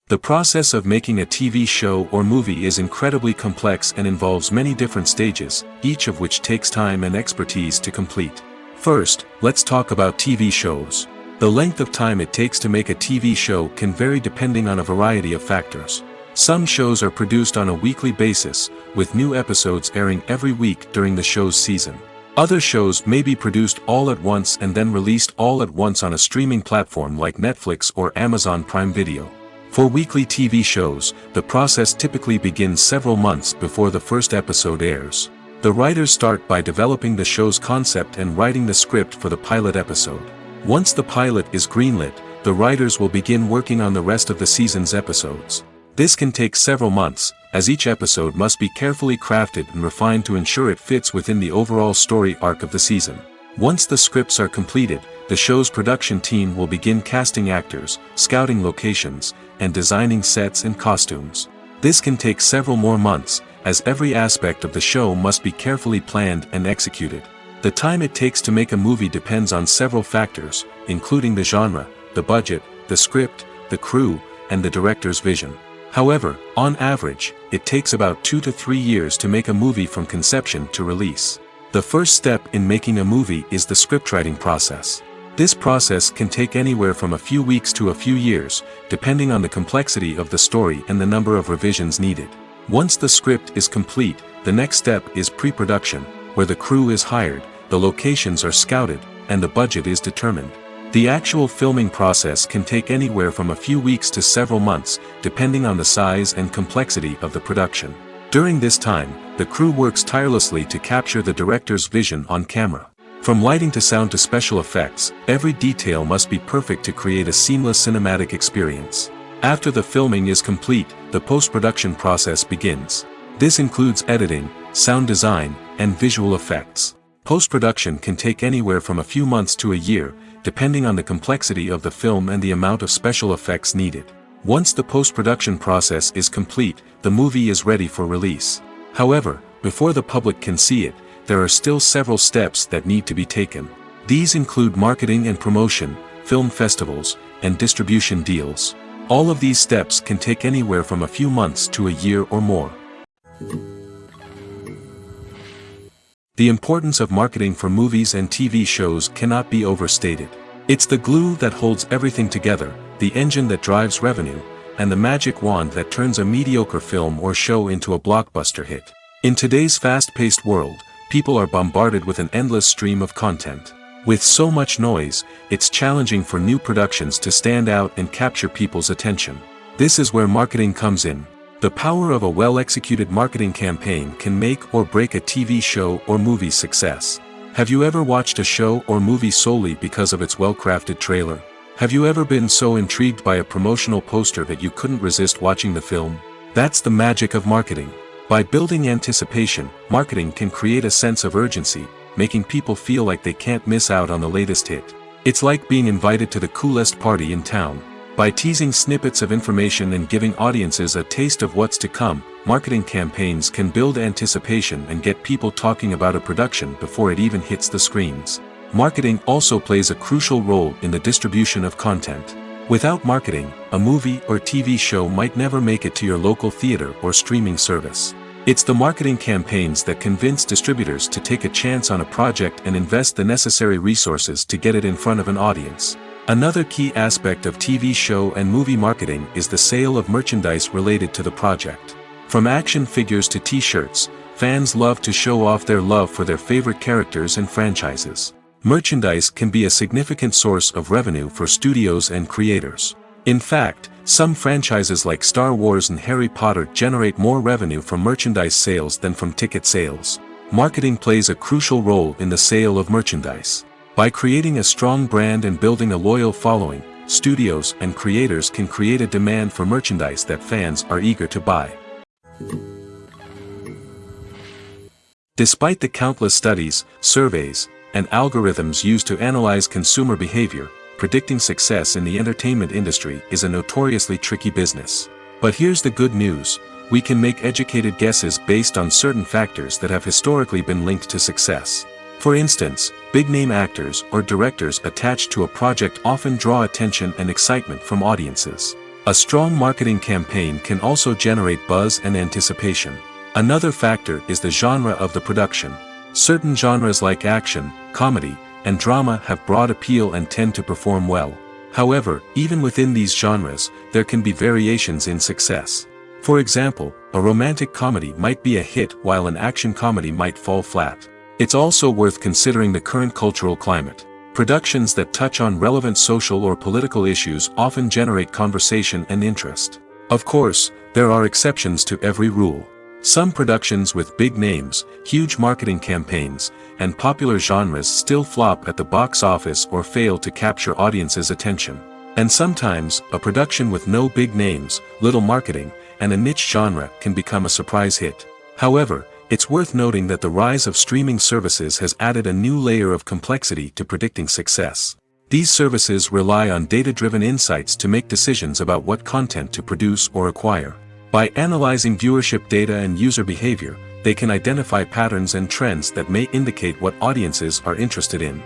The process of making a TV show or movie is incredibly complex and involves many different stages, each of which takes time and expertise to complete. First, let's talk about TV shows. The length of time it takes to make a TV show can vary depending on a variety of factors. Some shows are produced on a weekly basis, with new episodes airing every week during the show's season. Other shows may be produced all at once and then released all at once on a streaming platform like Netflix or Amazon Prime Video. For weekly TV shows, the process typically begins several months before the first episode airs. The writers start by developing the show's concept and writing the script for the pilot episode. Once the pilot is greenlit, the writers will begin working on the rest of the season's episodes. This can take several months, as each episode must be carefully crafted and refined to ensure it fits within the overall story arc of the season. Once the scripts are completed, the show's production team will begin casting actors, scouting locations, and designing sets and costumes. This can take several more months, as every aspect of the show must be carefully planned and executed. The time it takes to make a movie depends on several factors, including the genre, the budget, the script, the crew, and the director's vision. However, on average, it takes about 2 to 3 years to make a movie from conception to release. The first step in making a movie is the scriptwriting process. This process can take anywhere from a few weeks to a few years, depending on the complexity of the story and the number of revisions needed. Once the script is complete, the next step is pre-production, where the crew is hired, the locations are scouted, and the budget is determined. The actual filming process can take anywhere from a few weeks to several months, depending on the size and complexity of the production. During this time, the crew works tirelessly to capture the director's vision on camera. From lighting to sound to special effects, every detail must be perfect to create a seamless cinematic experience. After the filming is complete, the post-production process begins. This includes editing, sound design, and visual effects. Post-production can take anywhere from a few months to a year, depending on the complexity of the film and the amount of special effects needed. Once the post-production process is complete, the movie is ready for release. However, before the public can see it, there are still several steps that need to be taken. These include marketing and promotion, film festivals, and distribution deals. All of these steps can take anywhere from a few months to a year or more. The importance of marketing for movies and TV shows cannot be overstated. It's the glue that holds everything together, the engine that drives revenue, and the magic wand that turns a mediocre film or show into a blockbuster hit. In today's fast-paced world, people are bombarded with an endless stream of content. With so much noise, it's challenging for new productions to stand out and capture people's attention. This is where marketing comes in. The power of a well-executed marketing campaign can make or break a TV show or movie's success. Have you ever watched a show or movie solely because of its well-crafted trailer? Have you ever been so intrigued by a promotional poster that you couldn't resist watching the film? That's the magic of marketing. By building anticipation, marketing can create a sense of urgency, making people feel like they can't miss out on the latest hit. It's like being invited to the coolest party in town. By teasing snippets of information and giving audiences a taste of what's to come, marketing campaigns can build anticipation and get people talking about a production before it even hits the screens. Marketing also plays a crucial role in the distribution of content. Without marketing, a movie or TV show might never make it to your local theater or streaming service. It's the marketing campaigns that convince distributors to take a chance on a project and invest the necessary resources to get it in front of an audience. Another key aspect of TV show and movie marketing is the sale of merchandise related to the project. From action figures to t-shirts, fans love to show off their love for their favorite characters and franchises. Merchandise can be a significant source of revenue for studios and creators. In fact, some franchises like Star Wars and Harry Potter generate more revenue from merchandise sales than from ticket sales. Marketing plays a crucial role in the sale of merchandise. By creating a strong brand and building a loyal following, studios and creators can create a demand for merchandise that fans are eager to buy. Despite the countless studies, surveys, and algorithms used to analyze consumer behavior, predicting success in the entertainment industry is a notoriously tricky business. But here's the good news: we can make educated guesses based on certain factors that have historically been linked to success. For instance, big-name actors or directors attached to a project often draw attention and excitement from audiences. A strong marketing campaign can also generate buzz and anticipation. Another factor is the genre of the production. Certain genres like action, comedy, and drama have broad appeal and tend to perform well. However, even within these genres, there can be variations in success. For example, a romantic comedy might be a hit while an action comedy might fall flat. It's also worth considering the current cultural climate. Productions that touch on relevant social or political issues often generate conversation and interest. Of course, there are exceptions to every rule. Some productions with big names, huge marketing campaigns, and popular genres still flop at the box office or fail to capture audiences' attention. And sometimes, a production with no big names, little marketing, and a niche genre can become a surprise hit. However, it's worth noting that the rise of streaming services has added a new layer of complexity to predicting success. These services rely on data-driven insights to make decisions about what content to produce or acquire. By analyzing viewership data and user behavior, they can identify patterns and trends that may indicate what audiences are interested in.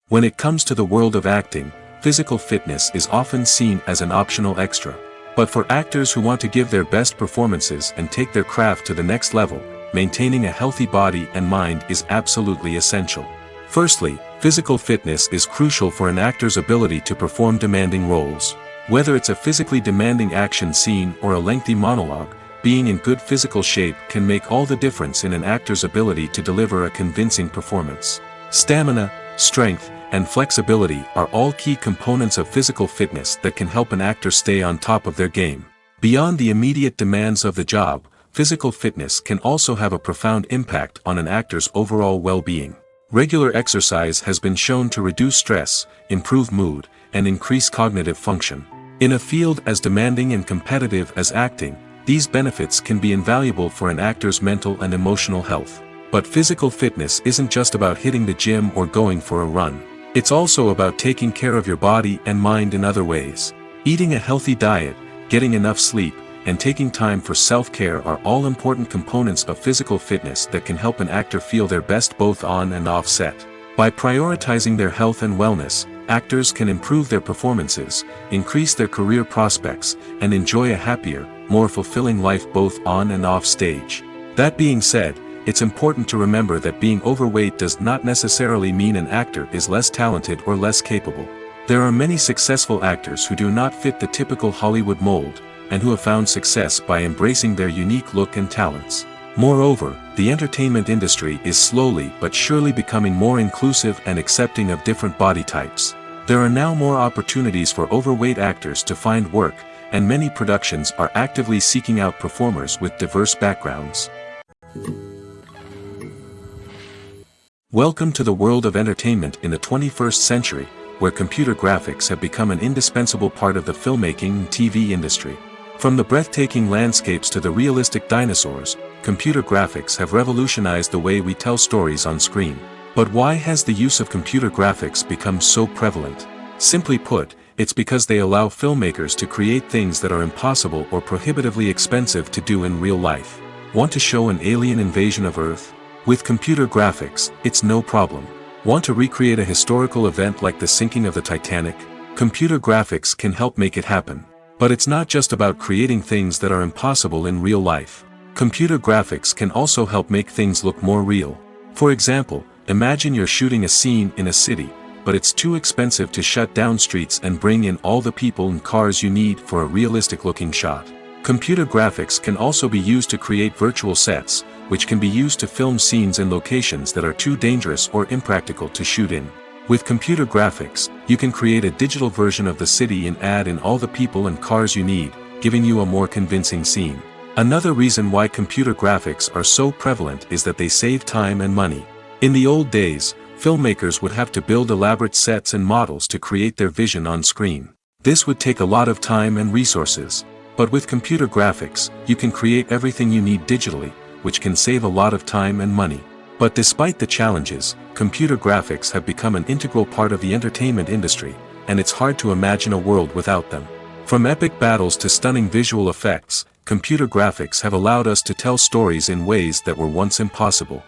When it comes to the world of acting, physical fitness is often seen as an optional extra. But for actors who want to give their best performances and take their craft to the next level, maintaining a healthy body and mind is absolutely essential. Firstly, physical fitness is crucial for an actor's ability to perform demanding roles. Whether it's a physically demanding action scene or a lengthy monologue, being in good physical shape can make all the difference in an actor's ability to deliver a convincing performance. Stamina, strength, and flexibility are all key components of physical fitness that can help an actor stay on top of their game. Beyond the immediate demands of the job, physical fitness can also have a profound impact on an actor's overall well-being. Regular exercise has been shown to reduce stress, improve mood, and increase cognitive function. In a field as demanding and competitive as acting, these benefits can be invaluable for an actor's mental and emotional health. But physical fitness isn't just about hitting the gym or going for a run. It's also about taking care of your body and mind in other ways. Eating a healthy diet, getting enough sleep, and taking time for self-care are all important components of physical fitness that can help an actor feel their best both on and off set. By prioritizing their health and wellness, actors can improve their performances, increase their career prospects, and enjoy a happier, more fulfilling life both on and off stage. That being said, it's important to remember that being overweight does not necessarily mean an actor is less talented or less capable. There are many successful actors who do not fit the typical Hollywood mold, and who have found success by embracing their unique look and talents. Moreover, the entertainment industry is slowly but surely becoming more inclusive and accepting of different body types. There are now more opportunities for overweight actors to find work, and many productions are actively seeking out performers with diverse backgrounds. Welcome to the world of entertainment in the 21st century, where computer graphics have become an indispensable part of the filmmaking and TV industry. From the breathtaking landscapes to the realistic dinosaurs, computer graphics have revolutionized the way we tell stories on screen. But why has the use of computer graphics become so prevalent? Simply put, it's because they allow filmmakers to create things that are impossible or prohibitively expensive to do in real life. Want to show an alien invasion of Earth? With computer graphics, it's no problem. Want to recreate a historical event like the sinking of the Titanic? Computer graphics can help make it happen. But it's not just about creating things that are impossible in real life. Computer graphics can also help make things look more real. For example, imagine you're shooting a scene in a city, but it's too expensive to shut down streets and bring in all the people and cars you need for a realistic-looking shot. Computer graphics can also be used to create virtual sets, which can be used to film scenes in locations that are too dangerous or impractical to shoot in. With computer graphics, you can create a digital version of the city and add in all the people and cars you need, giving you a more convincing scene. Another reason why computer graphics are so prevalent is that they save time and money. In the old days, filmmakers would have to build elaborate sets and models to create their vision on screen. This would take a lot of time and resources. But with computer graphics, you can create everything you need digitally, which can save a lot of time and money. But despite the challenges, computer graphics have become an integral part of the entertainment industry, and it's hard to imagine a world without them. From epic battles to stunning visual effects, computer graphics have allowed us to tell stories in ways that were once impossible.